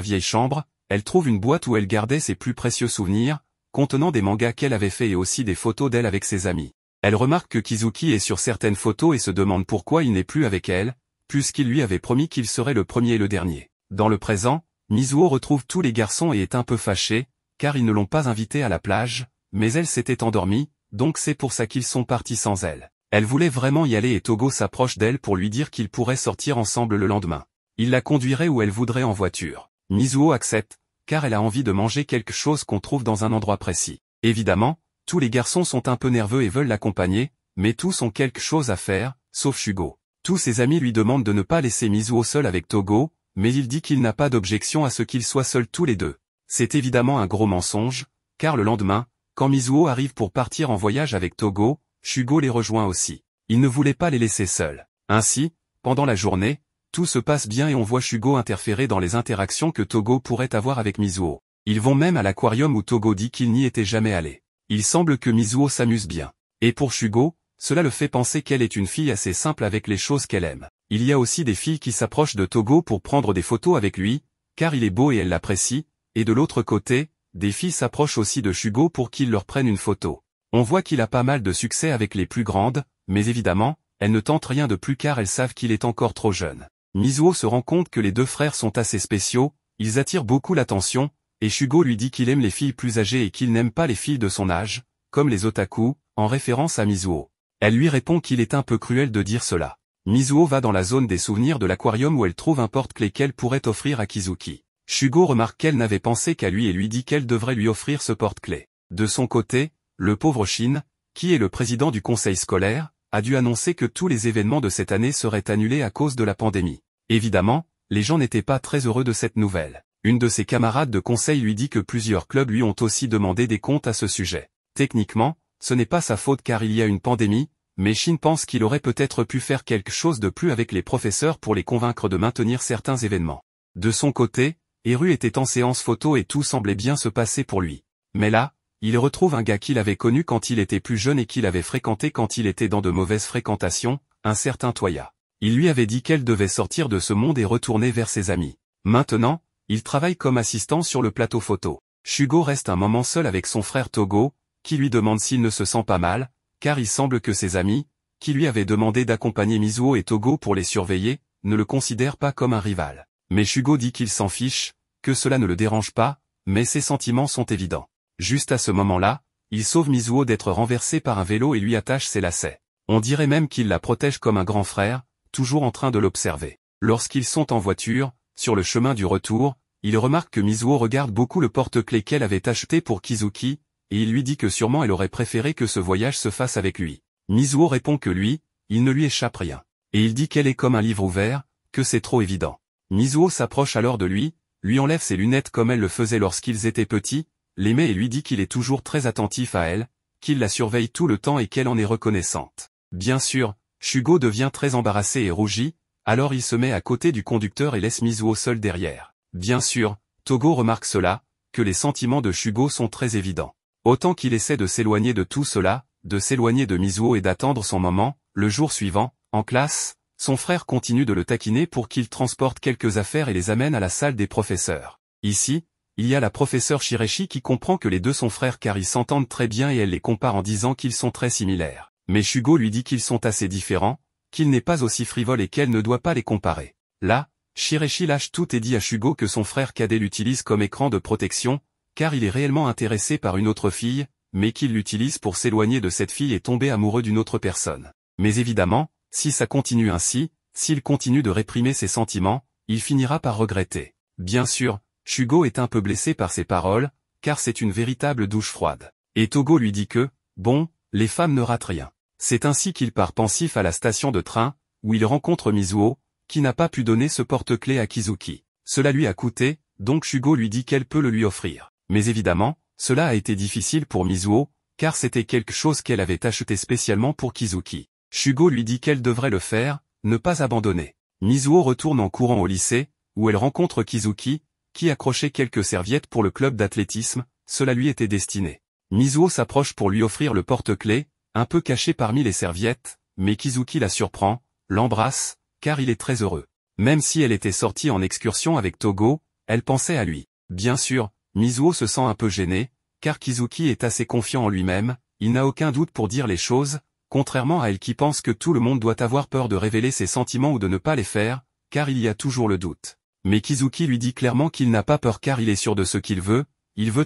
vieille chambre, elle trouve une boîte où elle gardait ses plus précieux souvenirs, contenant des mangas qu'elle avait fait et aussi des photos d'elle avec ses amis. Elle remarque que Kizuki est sur certaines photos et se demande pourquoi il n'est plus avec elle, puisqu'il lui avait promis qu'il serait le premier et le dernier. Dans le présent, Mizuho retrouve tous les garçons et est un peu fâchée, car ils ne l'ont pas invitée à la plage, mais elle s'était endormie, donc c'est pour ça qu'ils sont partis sans elle. Elle voulait vraiment y aller et Togo s'approche d'elle pour lui dire qu'ils pourraient sortir ensemble le lendemain. Il la conduirait où elle voudrait en voiture. Mizuho accepte, car elle a envie de manger quelque chose qu'on trouve dans un endroit précis. Évidemment, tous les garçons sont un peu nerveux et veulent l'accompagner, mais tous ont quelque chose à faire, sauf Shugo. Tous ses amis lui demandent de ne pas laisser Mizuho seul avec Togo, mais il dit qu'il n'a pas d'objection à ce qu'ils soient seuls tous les deux. C'est évidemment un gros mensonge, car le lendemain, quand Mizuho arrive pour partir en voyage avec Togo, Shugo les rejoint aussi. Il ne voulait pas les laisser seuls. Ainsi, pendant la journée, tout se passe bien et on voit Shugo interférer dans les interactions que Togo pourrait avoir avec Mizuho. Ils vont même à l'aquarium où Togo dit qu'il n'y était jamais allé. Il semble que Mizuho s'amuse bien. Et pour Shugo, cela le fait penser qu'elle est une fille assez simple avec les choses qu'elle aime. Il y a aussi des filles qui s'approchent de Togo pour prendre des photos avec lui, car il est beau et elles l'apprécient, et de l'autre côté, des filles s'approchent aussi de Shugo pour qu'il leur prenne une photo. On voit qu'il a pas mal de succès avec les plus grandes, mais évidemment, elles ne tentent rien de plus car elles savent qu'il est encore trop jeune. Mizuho se rend compte que les deux frères sont assez spéciaux, ils attirent beaucoup l'attention, et Shugo lui dit qu'il aime les filles plus âgées et qu'il n'aime pas les filles de son âge, comme les otaku, en référence à Mizuho. Elle lui répond qu'il est un peu cruel de dire cela. Mizuho va dans la zone des souvenirs de l'aquarium où elle trouve un porte-clés qu'elle pourrait offrir à Kizuki. Shugo remarque qu'elle n'avait pensé qu'à lui et lui dit qu'elle devrait lui offrir ce porte-clés. De son côté, le pauvre Shin, qui est le président du conseil scolaire, a dû annoncer que tous les événements de cette année seraient annulés à cause de la pandémie. Évidemment, les gens n'étaient pas très heureux de cette nouvelle. Une de ses camarades de conseil lui dit que plusieurs clubs lui ont aussi demandé des comptes à ce sujet. Techniquement, ce n'est pas sa faute car il y a une pandémie, mais Shin pense qu'il aurait peut-être pu faire quelque chose de plus avec les professeurs pour les convaincre de maintenir certains événements. De son côté, Eru était en séance photo et tout semblait bien se passer pour lui. Mais là, il retrouve un gars qu'il avait connu quand il était plus jeune et qu'il avait fréquenté quand il était dans de mauvaises fréquentations, un certain Toya. Il lui avait dit qu'elle devait sortir de ce monde et retourner vers ses amis. Maintenant, il travaille comme assistant sur le plateau photo. Shugo reste un moment seul avec son frère Togo, qui lui demande s'il ne se sent pas mal, car il semble que ses amis, qui lui avaient demandé d'accompagner Mizuho et Togo pour les surveiller, ne le considèrent pas comme un rival. Mais Shugo dit qu'il s'en fiche, que cela ne le dérange pas, mais ses sentiments sont évidents. Juste à ce moment-là, il sauve Mizuho d'être renversé par un vélo et lui attache ses lacets. On dirait même qu'il la protège comme un grand frère, toujours en train de l'observer. Lorsqu'ils sont en voiture, sur le chemin du retour, il remarque que Mizuho regarde beaucoup le porte-clés qu'elle avait acheté pour Kizuki, et il lui dit que sûrement elle aurait préféré que ce voyage se fasse avec lui. Mizuho répond que lui, il ne lui échappe rien. Et il dit qu'elle est comme un livre ouvert, que c'est trop évident. Mizuho s'approche alors de lui enlève ses lunettes comme elle le faisait lorsqu'ils étaient petits, les met et lui dit qu'il est toujours très attentif à elle, qu'il la surveille tout le temps et qu'elle en est reconnaissante. Bien sûr, Shugo devient très embarrassé et rougit, alors il se met à côté du conducteur et laisse Mizuho seul derrière. Bien sûr, Togo remarque cela, que les sentiments de Shugo sont très évidents. Autant qu'il essaie de s'éloigner de tout cela, de s'éloigner de Mizuho et d'attendre son moment, le jour suivant, en classe, son frère continue de le taquiner pour qu'il transporte quelques affaires et les amène à la salle des professeurs. Ici, il y a la professeure Shireshi qui comprend que les deux sont frères car ils s'entendent très bien et elle les compare en disant qu'ils sont très similaires. Mais Shugo lui dit qu'ils sont assez différents, qu'il n'est pas aussi frivole et qu'elle ne doit pas les comparer. Là, Shireshi lâche tout et dit à Shugo que son frère cadet l'utilise comme écran de protection, car il est réellement intéressé par une autre fille, mais qu'il l'utilise pour s'éloigner de cette fille et tomber amoureux d'une autre personne. Mais évidemment, si ça continue ainsi, s'il continue de réprimer ses sentiments, il finira par regretter. Bien sûr, Shugo est un peu blessé par ces paroles, car c'est une véritable douche froide. Et Togo lui dit que, bon, les femmes ne ratent rien. C'est ainsi qu'il part pensif à la station de train, où il rencontre Mizuho, qui n'a pas pu donner ce porte-clés à Kizuki. Cela lui a coûté, donc Shugo lui dit qu'elle peut le lui offrir. Mais évidemment, cela a été difficile pour Mizuho, car c'était quelque chose qu'elle avait acheté spécialement pour Kizuki. Shugo lui dit qu'elle devrait le faire, ne pas abandonner. Mizuho retourne en courant au lycée, où elle rencontre Kizuki, qui accrochait quelques serviettes pour le club d'athlétisme, cela lui était destiné. Mizuho s'approche pour lui offrir le porte-clés, un peu caché parmi les serviettes, mais Kizuki la surprend, l'embrasse, car il est très heureux. Même si elle était sortie en excursion avec Togo, elle pensait à lui. Bien sûr, Mizuho se sent un peu gêné, car Kizuki est assez confiant en lui-même, il n'a aucun doute pour dire les choses, contrairement à elle qui pense que tout le monde doit avoir peur de révéler ses sentiments ou de ne pas les faire, car il y a toujours le doute. Mais Kizuki lui dit clairement qu'il n'a pas peur car il est sûr de ce qu'il veut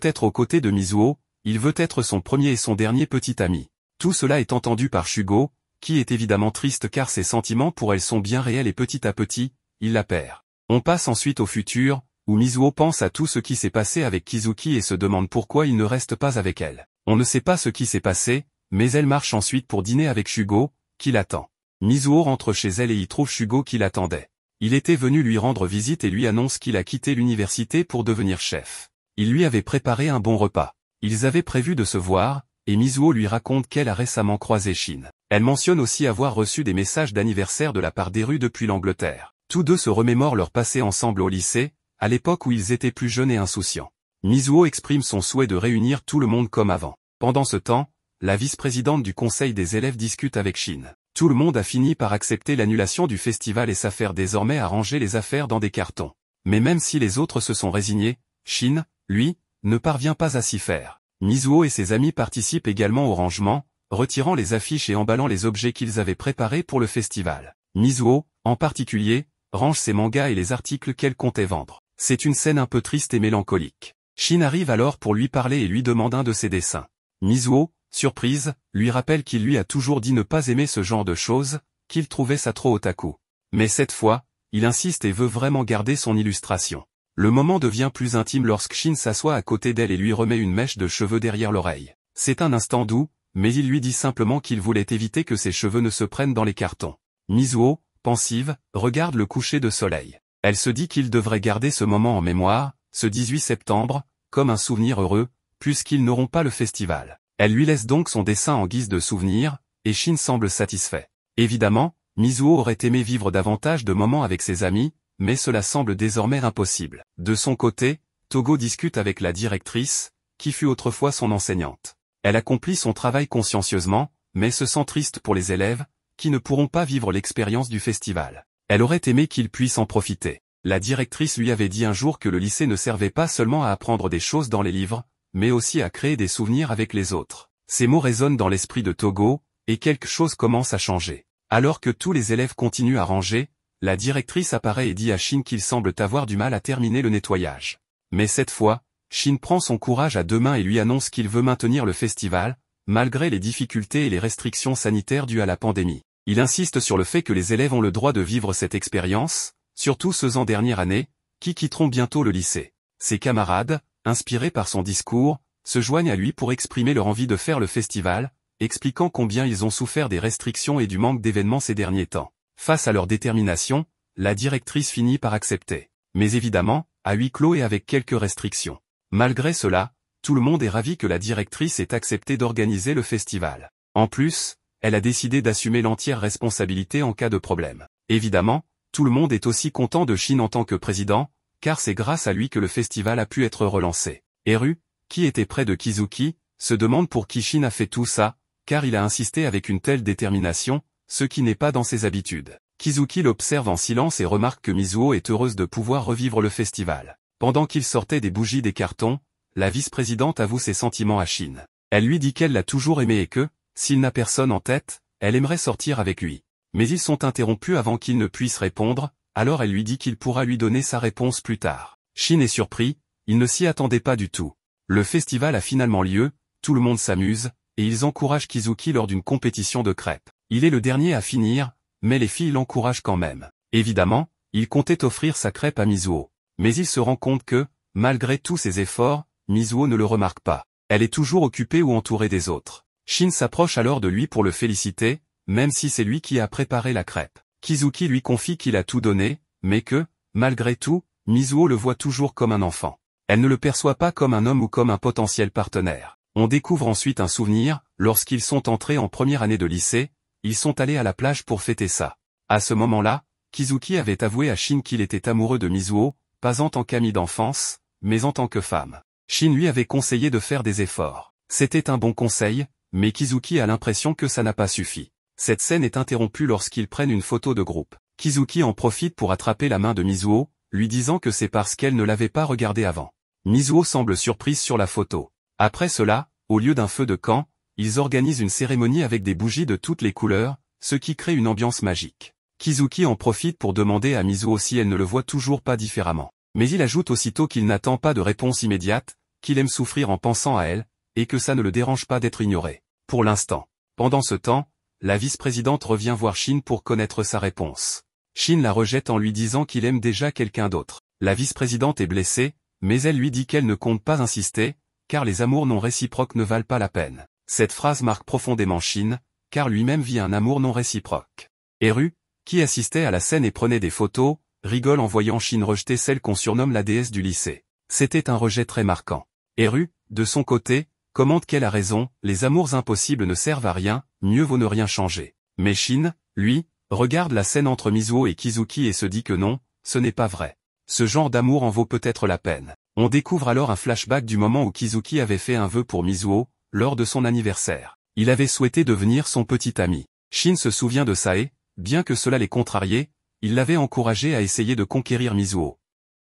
être aux côtés de Mizuho, il veut être son premier et son dernier petit ami. Tout cela est entendu par Shugo, qui est évidemment triste car ses sentiments pour elle sont bien réels et petit à petit, il la perd. On passe ensuite au futur, où Mizuho pense à tout ce qui s'est passé avec Kizuki et se demande pourquoi il ne reste pas avec elle. On ne sait pas ce qui s'est passé, mais elle marche ensuite pour dîner avec Shugo, qui l'attend. Mizuho rentre chez elle et y trouve Shugo qui l'attendait. Il était venu lui rendre visite et lui annonce qu'il a quitté l'université pour devenir chef. Il lui avait préparé un bon repas. Ils avaient prévu de se voir, et Mizuho lui raconte qu'elle a récemment croisé Shin. Elle mentionne aussi avoir reçu des messages d'anniversaire de la part d'Eru depuis l'Angleterre. Tous deux se remémorent leur passé ensemble au lycée, à l'époque où ils étaient plus jeunes et insouciants. Mizuho exprime son souhait de réunir tout le monde comme avant. Pendant ce temps, la vice-présidente du conseil des élèves discute avec Shin. Tout le monde a fini par accepter l'annulation du festival et s'affaire désormais à ranger les affaires dans des cartons. Mais même si les autres se sont résignés, Shin, lui, ne parvient pas à s'y faire. Mizuho et ses amis participent également au rangement, retirant les affiches et emballant les objets qu'ils avaient préparés pour le festival. Mizuho, en particulier, range ses mangas et les articles qu'elle comptait vendre. C'est une scène un peu triste et mélancolique. Shin arrive alors pour lui parler et lui demande un de ses dessins. Mizuho, surprise, lui rappelle qu'il lui a toujours dit ne pas aimer ce genre de choses, qu'il trouvait ça trop otaku. Mais cette fois, il insiste et veut vraiment garder son illustration. Le moment devient plus intime lorsque Shin s'assoit à côté d'elle et lui remet une mèche de cheveux derrière l'oreille. C'est un instant doux, mais il lui dit simplement qu'il voulait éviter que ses cheveux ne se prennent dans les cartons. Mizuho, pensive, regarde le coucher de soleil. Elle se dit qu'il devrait garder ce moment en mémoire, ce 18 septembre, comme un souvenir heureux, puisqu'ils n'auront pas le festival. Elle lui laisse donc son dessin en guise de souvenir, et Shin semble satisfait. Évidemment, Mizuho aurait aimé vivre davantage de moments avec ses amis, mais cela semble désormais impossible. De son côté, Togo discute avec la directrice, qui fut autrefois son enseignante. Elle accomplit son travail consciencieusement, mais se sent triste pour les élèves, qui ne pourront pas vivre l'expérience du festival. Elle aurait aimé qu'ils puissent en profiter. La directrice lui avait dit un jour que le lycée ne servait pas seulement à apprendre des choses dans les livres, mais aussi à créer des souvenirs avec les autres. Ces mots résonnent dans l'esprit de Togo, et quelque chose commence à changer. Alors que tous les élèves continuent à ranger, la directrice apparaît et dit à Shin qu'il semble avoir du mal à terminer le nettoyage. Mais cette fois, Shin prend son courage à deux mains et lui annonce qu'il veut maintenir le festival, malgré les difficultés et les restrictions sanitaires dues à la pandémie. Il insiste sur le fait que les élèves ont le droit de vivre cette expérience, surtout ceux en dernière année, qui quitteront bientôt le lycée. Ses camarades, inspirés par son discours, se joignent à lui pour exprimer leur envie de faire le festival, expliquant combien ils ont souffert des restrictions et du manque d'événements ces derniers temps. Face à leur détermination, la directrice finit par accepter. Mais évidemment, à huis clos et avec quelques restrictions. Malgré cela, tout le monde est ravi que la directrice ait accepté d'organiser le festival. En plus, elle a décidé d'assumer l'entière responsabilité en cas de problème. Évidemment, tout le monde est aussi content de Shin en tant que président, car c'est grâce à lui que le festival a pu être relancé. Eru, qui était près de Kizuki, se demande pour qui Shin a fait tout ça, car il a insisté avec une telle détermination, ce qui n'est pas dans ses habitudes. Kizuki l'observe en silence et remarque que Mizuho est heureuse de pouvoir revivre le festival. Pendant qu'il sortait des bougies des cartons, la vice-présidente avoue ses sentiments à Shin. Elle lui dit qu'elle l'a toujours aimé et que, s'il n'a personne en tête, elle aimerait sortir avec lui. Mais ils sont interrompus avant qu'il ne puisse répondre, alors elle lui dit qu'il pourra lui donner sa réponse plus tard. Shin est surpris, il ne s'y attendait pas du tout. Le festival a finalement lieu, tout le monde s'amuse, et ils encouragent Kizuki lors d'une compétition de crêpes. Il est le dernier à finir, mais les filles l'encouragent quand même. Évidemment, il comptait offrir sa crêpe à Mizuho. Mais il se rend compte que, malgré tous ses efforts, Mizuho ne le remarque pas. Elle est toujours occupée ou entourée des autres. Shin s'approche alors de lui pour le féliciter, même si c'est lui qui a préparé la crêpe. Kizuki lui confie qu'il a tout donné, mais que, malgré tout, Mizuho le voit toujours comme un enfant. Elle ne le perçoit pas comme un homme ou comme un potentiel partenaire. On découvre ensuite un souvenir, lorsqu'ils sont entrés en première année de lycée, ils sont allés à la plage pour fêter ça. À ce moment-là, Kizuki avait avoué à Shin qu'il était amoureux de Mizuho, pas en tant qu'ami d'enfance, mais en tant que femme. Shin lui avait conseillé de faire des efforts. C'était un bon conseil, mais Kizuki a l'impression que ça n'a pas suffi. Cette scène est interrompue lorsqu'ils prennent une photo de groupe. Kizuki en profite pour attraper la main de Mizuho, lui disant que c'est parce qu'elle ne l'avait pas regardé avant. Mizuho semble surprise sur la photo. Après cela, au lieu d'un feu de camp, ils organisent une cérémonie avec des bougies de toutes les couleurs, ce qui crée une ambiance magique. Kizuki en profite pour demander à Mizuho si elle ne le voit toujours pas différemment. Mais il ajoute aussitôt qu'il n'attend pas de réponse immédiate, qu'il aime souffrir en pensant à elle, et que ça ne le dérange pas d'être ignoré. Pour l'instant. Pendant ce temps, la vice-présidente revient voir Shin pour connaître sa réponse. Shin la rejette en lui disant qu'il aime déjà quelqu'un d'autre. La vice-présidente est blessée, mais elle lui dit qu'elle ne compte pas insister, car les amours non réciproques ne valent pas la peine. Cette phrase marque profondément Shin, car lui-même vit un amour non réciproque. Eru, qui assistait à la scène et prenait des photos, rigole en voyant Shin rejeter celle qu'on surnomme la déesse du lycée. C'était un rejet très marquant. Eru, de son côté, commente qu'elle a raison, les amours impossibles ne servent à rien, mieux vaut ne rien changer. Mais Shin, lui, regarde la scène entre Mizuho et Kizuki et se dit que non, ce n'est pas vrai. Ce genre d'amour en vaut peut-être la peine. On découvre alors un flashback du moment où Kizuki avait fait un vœu pour Mizuho, lors de son anniversaire. Il avait souhaité devenir son petit ami. Shin se souvient de ça et, bien que cela l'ait contrarié, il l'avait encouragé à essayer de conquérir Mizuho.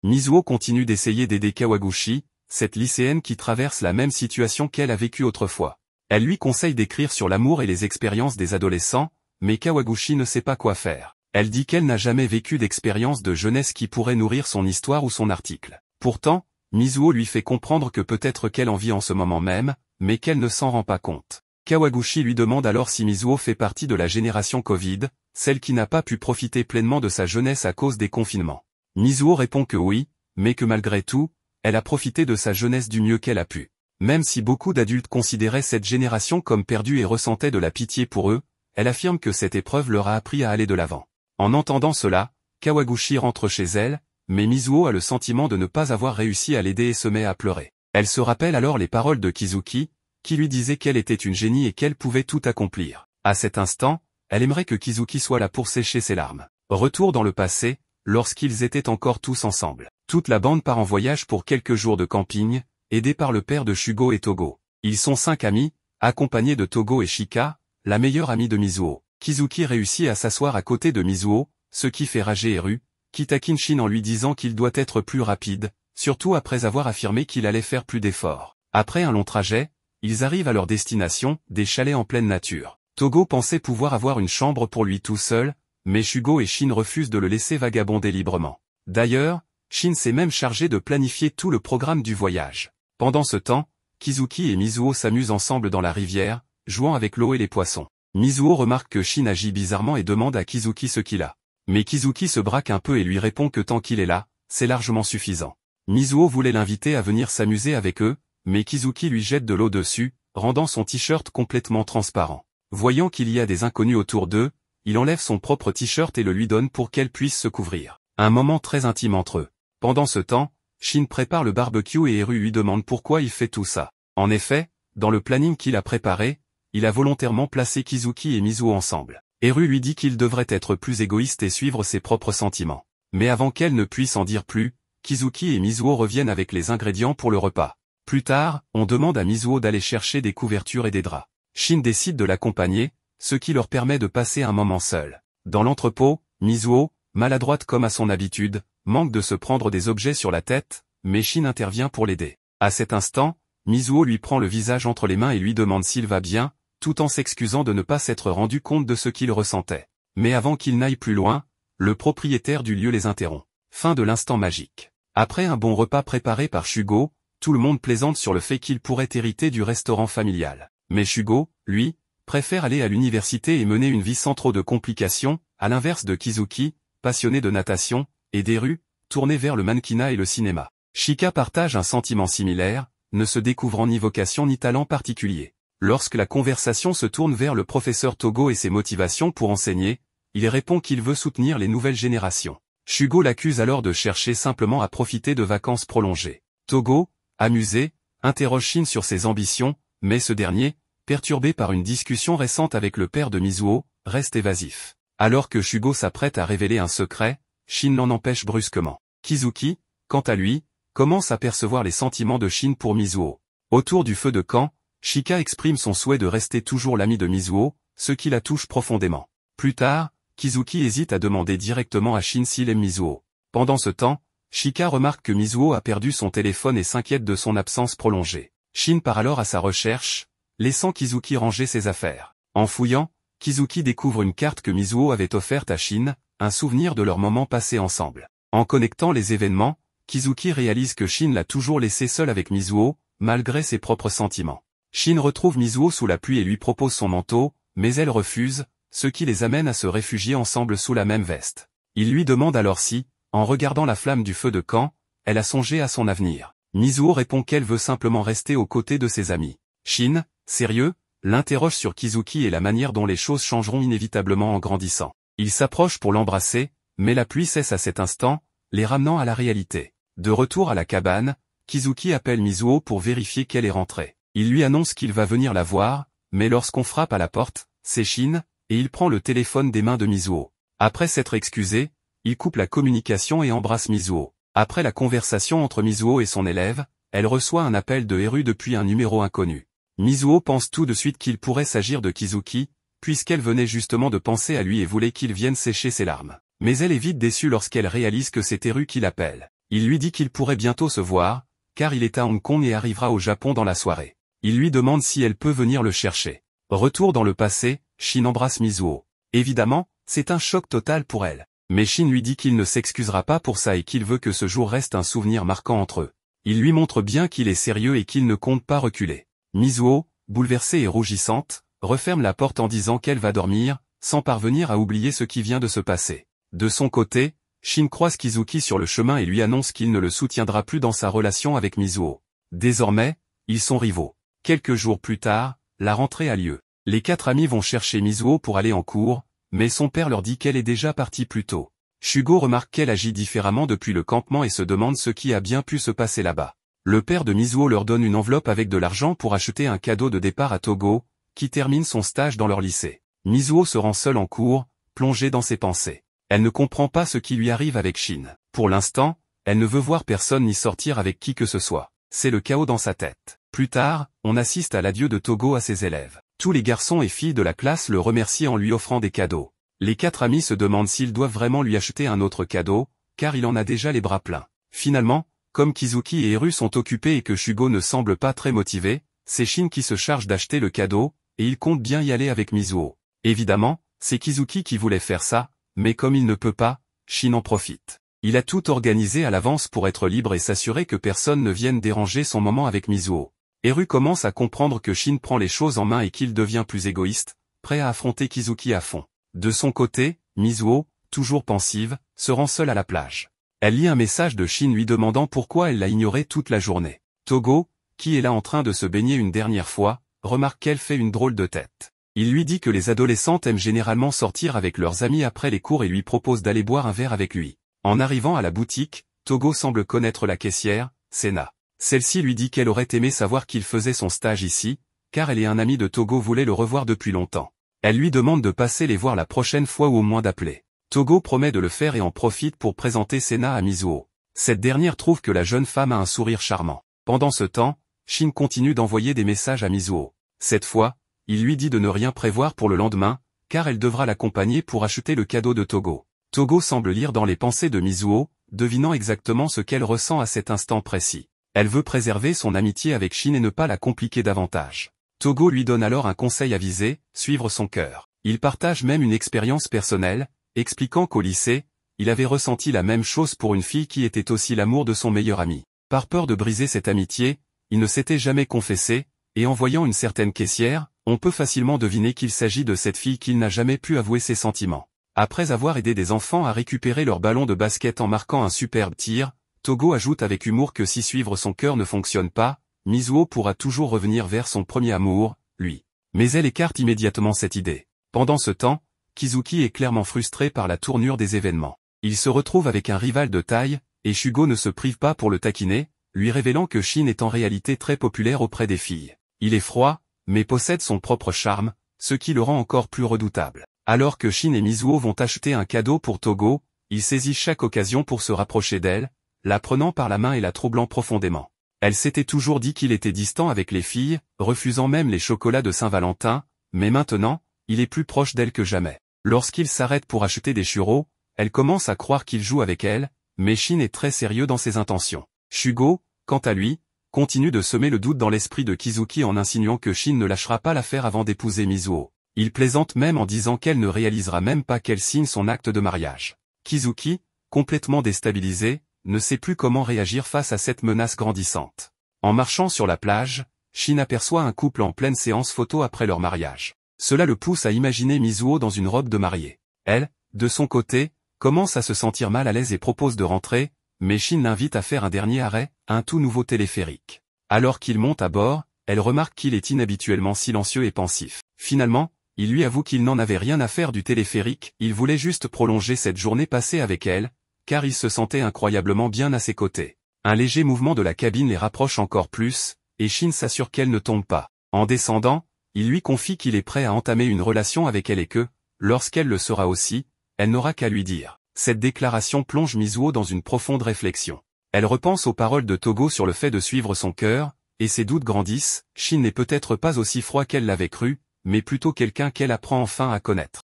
Mizuho continue d'essayer d'aider Kawaguchi, cette lycéenne qui traverse la même situation qu'elle a vécue autrefois. Elle lui conseille d'écrire sur l'amour et les expériences des adolescents, mais Kawaguchi ne sait pas quoi faire. Elle dit qu'elle n'a jamais vécu d'expérience de jeunesse qui pourrait nourrir son histoire ou son article. Pourtant, Mizuho lui fait comprendre que peut-être qu'elle en vit en ce moment même, mais qu'elle ne s'en rend pas compte. Kawaguchi lui demande alors si Mizuho fait partie de la génération Covid, celle qui n'a pas pu profiter pleinement de sa jeunesse à cause des confinements. Mizuho répond que oui, mais que malgré tout, elle a profité de sa jeunesse du mieux qu'elle a pu. Même si beaucoup d'adultes considéraient cette génération comme perdue et ressentaient de la pitié pour eux, elle affirme que cette épreuve leur a appris à aller de l'avant. En entendant cela, Kawaguchi rentre chez elle, mais Mizuho a le sentiment de ne pas avoir réussi à l'aider et se met à pleurer. Elle se rappelle alors les paroles de Kizuki, qui lui disait qu'elle était une génie et qu'elle pouvait tout accomplir. À cet instant, elle aimerait que Kizuki soit là pour sécher ses larmes. Retour dans le passé, lorsqu'ils étaient encore tous ensemble. Toute la bande part en voyage pour quelques jours de camping, aidés par le père de Shugo et Togo. Ils sont 5 amis, accompagnés de Togo et Shika, la meilleure amie de Mizuho. Kizuki réussit à s'asseoir à côté de Mizuho, ce qui fait rager Eru, qui taquine Shin en lui disant qu'il doit être plus rapide, surtout après avoir affirmé qu'il allait faire plus d'efforts. Après un long trajet, ils arrivent à leur destination, des chalets en pleine nature. Togo pensait pouvoir avoir une chambre pour lui tout seul, mais Shugo et Shin refusent de le laisser vagabonder librement. D'ailleurs, Shin s'est même chargé de planifier tout le programme du voyage. Pendant ce temps, Kizuki et Mizuho s'amusent ensemble dans la rivière, jouant avec l'eau et les poissons. Mizuho remarque que Shin agit bizarrement et demande à Kizuki ce qu'il a. Mais Kizuki se braque un peu et lui répond que tant qu'il est là, c'est largement suffisant. Mizuho voulait l'inviter à venir s'amuser avec eux, mais Kizuki lui jette de l'eau dessus, rendant son t-shirt complètement transparent. Voyant qu'il y a des inconnus autour d'eux, il enlève son propre t-shirt et le lui donne pour qu'elle puisse se couvrir. Un moment très intime entre eux. Pendant ce temps, Shin prépare le barbecue et Eru lui demande pourquoi il fait tout ça. En effet, dans le planning qu'il a préparé, il a volontairement placé Kizuki et Mizuho ensemble. Eru lui dit qu'il devrait être plus égoïste et suivre ses propres sentiments. Mais avant qu'elle ne puisse en dire plus, Kizuki et Mizuho reviennent avec les ingrédients pour le repas. Plus tard, on demande à Mizuho d'aller chercher des couvertures et des draps. Shin décide de l'accompagner, ce qui leur permet de passer un moment seul. Dans l'entrepôt, Mizuho, maladroite comme à son habitude, manque de se prendre des objets sur la tête, mais Shin intervient pour l'aider. À cet instant, Mizuho lui prend le visage entre les mains et lui demande s'il va bien, tout en s'excusant de ne pas s'être rendu compte de ce qu'il ressentait. Mais avant qu'il n'aille plus loin, le propriétaire du lieu les interrompt. Fin de l'instant magique. Après un bon repas préparé par Shugo, tout le monde plaisante sur le fait qu'il pourrait hériter du restaurant familial. Mais Shugo, lui, préfère aller à l'université et mener une vie sans trop de complications, à l'inverse de Kizuki, passionné de natation, et d'Eru, tourné vers le mannequinat et le cinéma. Shika partage un sentiment similaire, ne se découvrant ni vocation ni talent particulier. Lorsque la conversation se tourne vers le professeur Togo et ses motivations pour enseigner, il répond qu'il veut soutenir les nouvelles générations. Shugo l'accuse alors de chercher simplement à profiter de vacances prolongées. Togo, amusé, interroge Shin sur ses ambitions, mais ce dernier, perturbé par une discussion récente avec le père de Mizuho, reste évasif. Alors que Shugo s'apprête à révéler un secret, Shin l'en empêche brusquement. Kizuki, quant à lui, commence à percevoir les sentiments de Shin pour Mizuho. Autour du feu de camp, Chika exprime son souhait de rester toujours l'ami de Mizuho, ce qui la touche profondément. Plus tard, Kizuki hésite à demander directement à Shin s'il aime Mizuho. Pendant ce temps, Chika remarque que Mizuho a perdu son téléphone et s'inquiète de son absence prolongée. Shin part alors à sa recherche, laissant Kizuki ranger ses affaires. En fouillant, Kizuki découvre une carte que Mizuho avait offerte à Shin, un souvenir de leurs moments passés ensemble. En connectant les événements, Kizuki réalise que Shin l'a toujours laissé seul avec Mizuho, malgré ses propres sentiments. Shin retrouve Mizuho sous la pluie et lui propose son manteau, mais elle refuse, ce qui les amène à se réfugier ensemble sous la même veste. Il lui demande alors si, en regardant la flamme du feu de camp, elle a songé à son avenir. Mizuho répond qu'elle veut simplement rester aux côtés de ses amis. Shin, sérieux, l'interroge sur Kizuki et la manière dont les choses changeront inévitablement en grandissant. Il s'approche pour l'embrasser, mais la pluie cesse à cet instant, les ramenant à la réalité. De retour à la cabane, Kizuki appelle Mizuho pour vérifier qu'elle est rentrée. Il lui annonce qu'il va venir la voir, mais lorsqu'on frappe à la porte, c'est Shin, et il prend le téléphone des mains de Mizuho. Après s'être excusé, il coupe la communication et embrasse Mizuho. Après la conversation entre Mizuho et son élève, elle reçoit un appel de Eru depuis un numéro inconnu. Mizuho pense tout de suite qu'il pourrait s'agir de Kizuki, puisqu'elle venait justement de penser à lui et voulait qu'il vienne sécher ses larmes. Mais elle est vite déçue lorsqu'elle réalise que c'est Eru qui l'appelle. Il lui dit qu'il pourrait bientôt se voir, car il est à Hong Kong et arrivera au Japon dans la soirée. Il lui demande si elle peut venir le chercher. Retour dans le passé, Shin embrasse Mizuho. Évidemment, c'est un choc total pour elle. Mais Shin lui dit qu'il ne s'excusera pas pour ça et qu'il veut que ce jour reste un souvenir marquant entre eux. Il lui montre bien qu'il est sérieux et qu'il ne compte pas reculer. Mizuho, bouleversée et rougissante, referme la porte en disant qu'elle va dormir, sans parvenir à oublier ce qui vient de se passer. De son côté, Shin croise Kizuki sur le chemin et lui annonce qu'il ne le soutiendra plus dans sa relation avec Mizuho. Désormais, ils sont rivaux. Quelques jours plus tard, la rentrée a lieu. Les 4 amis vont chercher Mizuho pour aller en cours, mais son père leur dit qu'elle est déjà partie plus tôt. Shugo remarque qu'elle agit différemment depuis le campement et se demande ce qui a bien pu se passer là-bas. Le père de Mizuho leur donne une enveloppe avec de l'argent pour acheter un cadeau de départ à Togo, qui termine son stage dans leur lycée. Mizuho se rend seule en cours, plongée dans ses pensées. Elle ne comprend pas ce qui lui arrive avec Shin. Pour l'instant, elle ne veut voir personne ni sortir avec qui que ce soit. C'est le chaos dans sa tête. Plus tard, on assiste à l'adieu de Togo à ses élèves. Tous les garçons et filles de la classe le remercient en lui offrant des cadeaux. Les 4 amis se demandent s'ils doivent vraiment lui acheter un autre cadeau, car il en a déjà les bras pleins. Finalement, comme Kizuki et Eru sont occupés et que Shugo ne semble pas très motivé, c'est Shin qui se charge d'acheter le cadeau, et il compte bien y aller avec Mizuho. Évidemment, c'est Kizuki qui voulait faire ça, mais comme il ne peut pas, Shin en profite. Il a tout organisé à l'avance pour être libre et s'assurer que personne ne vienne déranger son moment avec Mizuho. Eru commence à comprendre que Shin prend les choses en main et qu'il devient plus égoïste, prêt à affronter Kizuki à fond. De son côté, Mizuho, toujours pensive, se rend seule à la plage. Elle lit un message de Shin lui demandant pourquoi elle l'a ignoré toute la journée. Togo, qui est là en train de se baigner une dernière fois, remarque qu'elle fait une drôle de tête. Il lui dit que les adolescentes aiment généralement sortir avec leurs amis après les cours et lui propose d'aller boire un verre avec lui. En arrivant à la boutique, Togo semble connaître la caissière, Sena. Celle-ci lui dit qu'elle aurait aimé savoir qu'il faisait son stage ici, car elle et un ami de Togo voulaient le revoir depuis longtemps. Elle lui demande de passer les voir la prochaine fois ou au moins d'appeler. Togo promet de le faire et en profite pour présenter Sena à Mizuho. Cette dernière trouve que la jeune femme a un sourire charmant. Pendant ce temps, Shin continue d'envoyer des messages à Mizuho. Cette fois, il lui dit de ne rien prévoir pour le lendemain, car elle devra l'accompagner pour acheter le cadeau de Togo. Togo semble lire dans les pensées de Mizuho, devinant exactement ce qu'elle ressent à cet instant précis. Elle veut préserver son amitié avec Shin et ne pas la compliquer davantage. Togo lui donne alors un conseil avisé, suivre son cœur. Il partage même une expérience personnelle, expliquant qu'au lycée, il avait ressenti la même chose pour une fille qui était aussi l'amour de son meilleur ami. Par peur de briser cette amitié, il ne s'était jamais confessé, et en voyant une certaine caissière, on peut facilement deviner qu'il s'agit de cette fille qu'il n'a jamais pu avouer ses sentiments. Après avoir aidé des enfants à récupérer leur ballon de basket en marquant un superbe tir, Togo ajoute avec humour que si suivre son cœur ne fonctionne pas, Mizuho pourra toujours revenir vers son premier amour, lui. Mais elle écarte immédiatement cette idée. Pendant ce temps, Kizuki est clairement frustré par la tournure des événements. Il se retrouve avec un rival de taille, et Shugo ne se prive pas pour le taquiner, lui révélant que Shin est en réalité très populaire auprès des filles. Il est froid, mais possède son propre charme, ce qui le rend encore plus redoutable. Alors que Shin et Mizuho vont acheter un cadeau pour Togo, il saisit chaque occasion pour se rapprocher d'elle, la prenant par la main et la troublant profondément. Elle s'était toujours dit qu'il était distant avec les filles, refusant même les chocolats de Saint-Valentin, mais maintenant, il est plus proche d'elle que jamais. Lorsqu'il s'arrête pour acheter des churros, elle commence à croire qu'il joue avec elle, mais Shin est très sérieux dans ses intentions. Shugo, quant à lui, continue de semer le doute dans l'esprit de Kizuki en insinuant que Shin ne lâchera pas l'affaire avant d'épouser Mizuho. Il plaisante même en disant qu'elle ne réalisera même pas qu'elle signe son acte de mariage. Kizuki, complètement déstabilisé, ne sait plus comment réagir face à cette menace grandissante. En marchant sur la plage, Shin aperçoit un couple en pleine séance photo après leur mariage. Cela le pousse à imaginer Mizuho dans une robe de mariée. Elle, de son côté, commence à se sentir mal à l'aise et propose de rentrer, mais Shin l'invite à faire un dernier arrêt, un tout nouveau téléphérique. Alors qu'il monte à bord, elle remarque qu'il est inhabituellement silencieux et pensif. Finalement, il lui avoue qu'il n'en avait rien à faire du téléphérique, il voulait juste prolonger cette journée passée avec elle, car il se sentait incroyablement bien à ses côtés. Un léger mouvement de la cabine les rapproche encore plus, et Shin s'assure qu'elle ne tombe pas. En descendant, il lui confie qu'il est prêt à entamer une relation avec elle et que, lorsqu'elle le sera aussi, elle n'aura qu'à lui dire. Cette déclaration plonge Mizuho dans une profonde réflexion. Elle repense aux paroles de Togo sur le fait de suivre son cœur, et ses doutes grandissent. Shin n'est peut-être pas aussi froid qu'elle l'avait cru, mais plutôt quelqu'un qu'elle apprend enfin à connaître.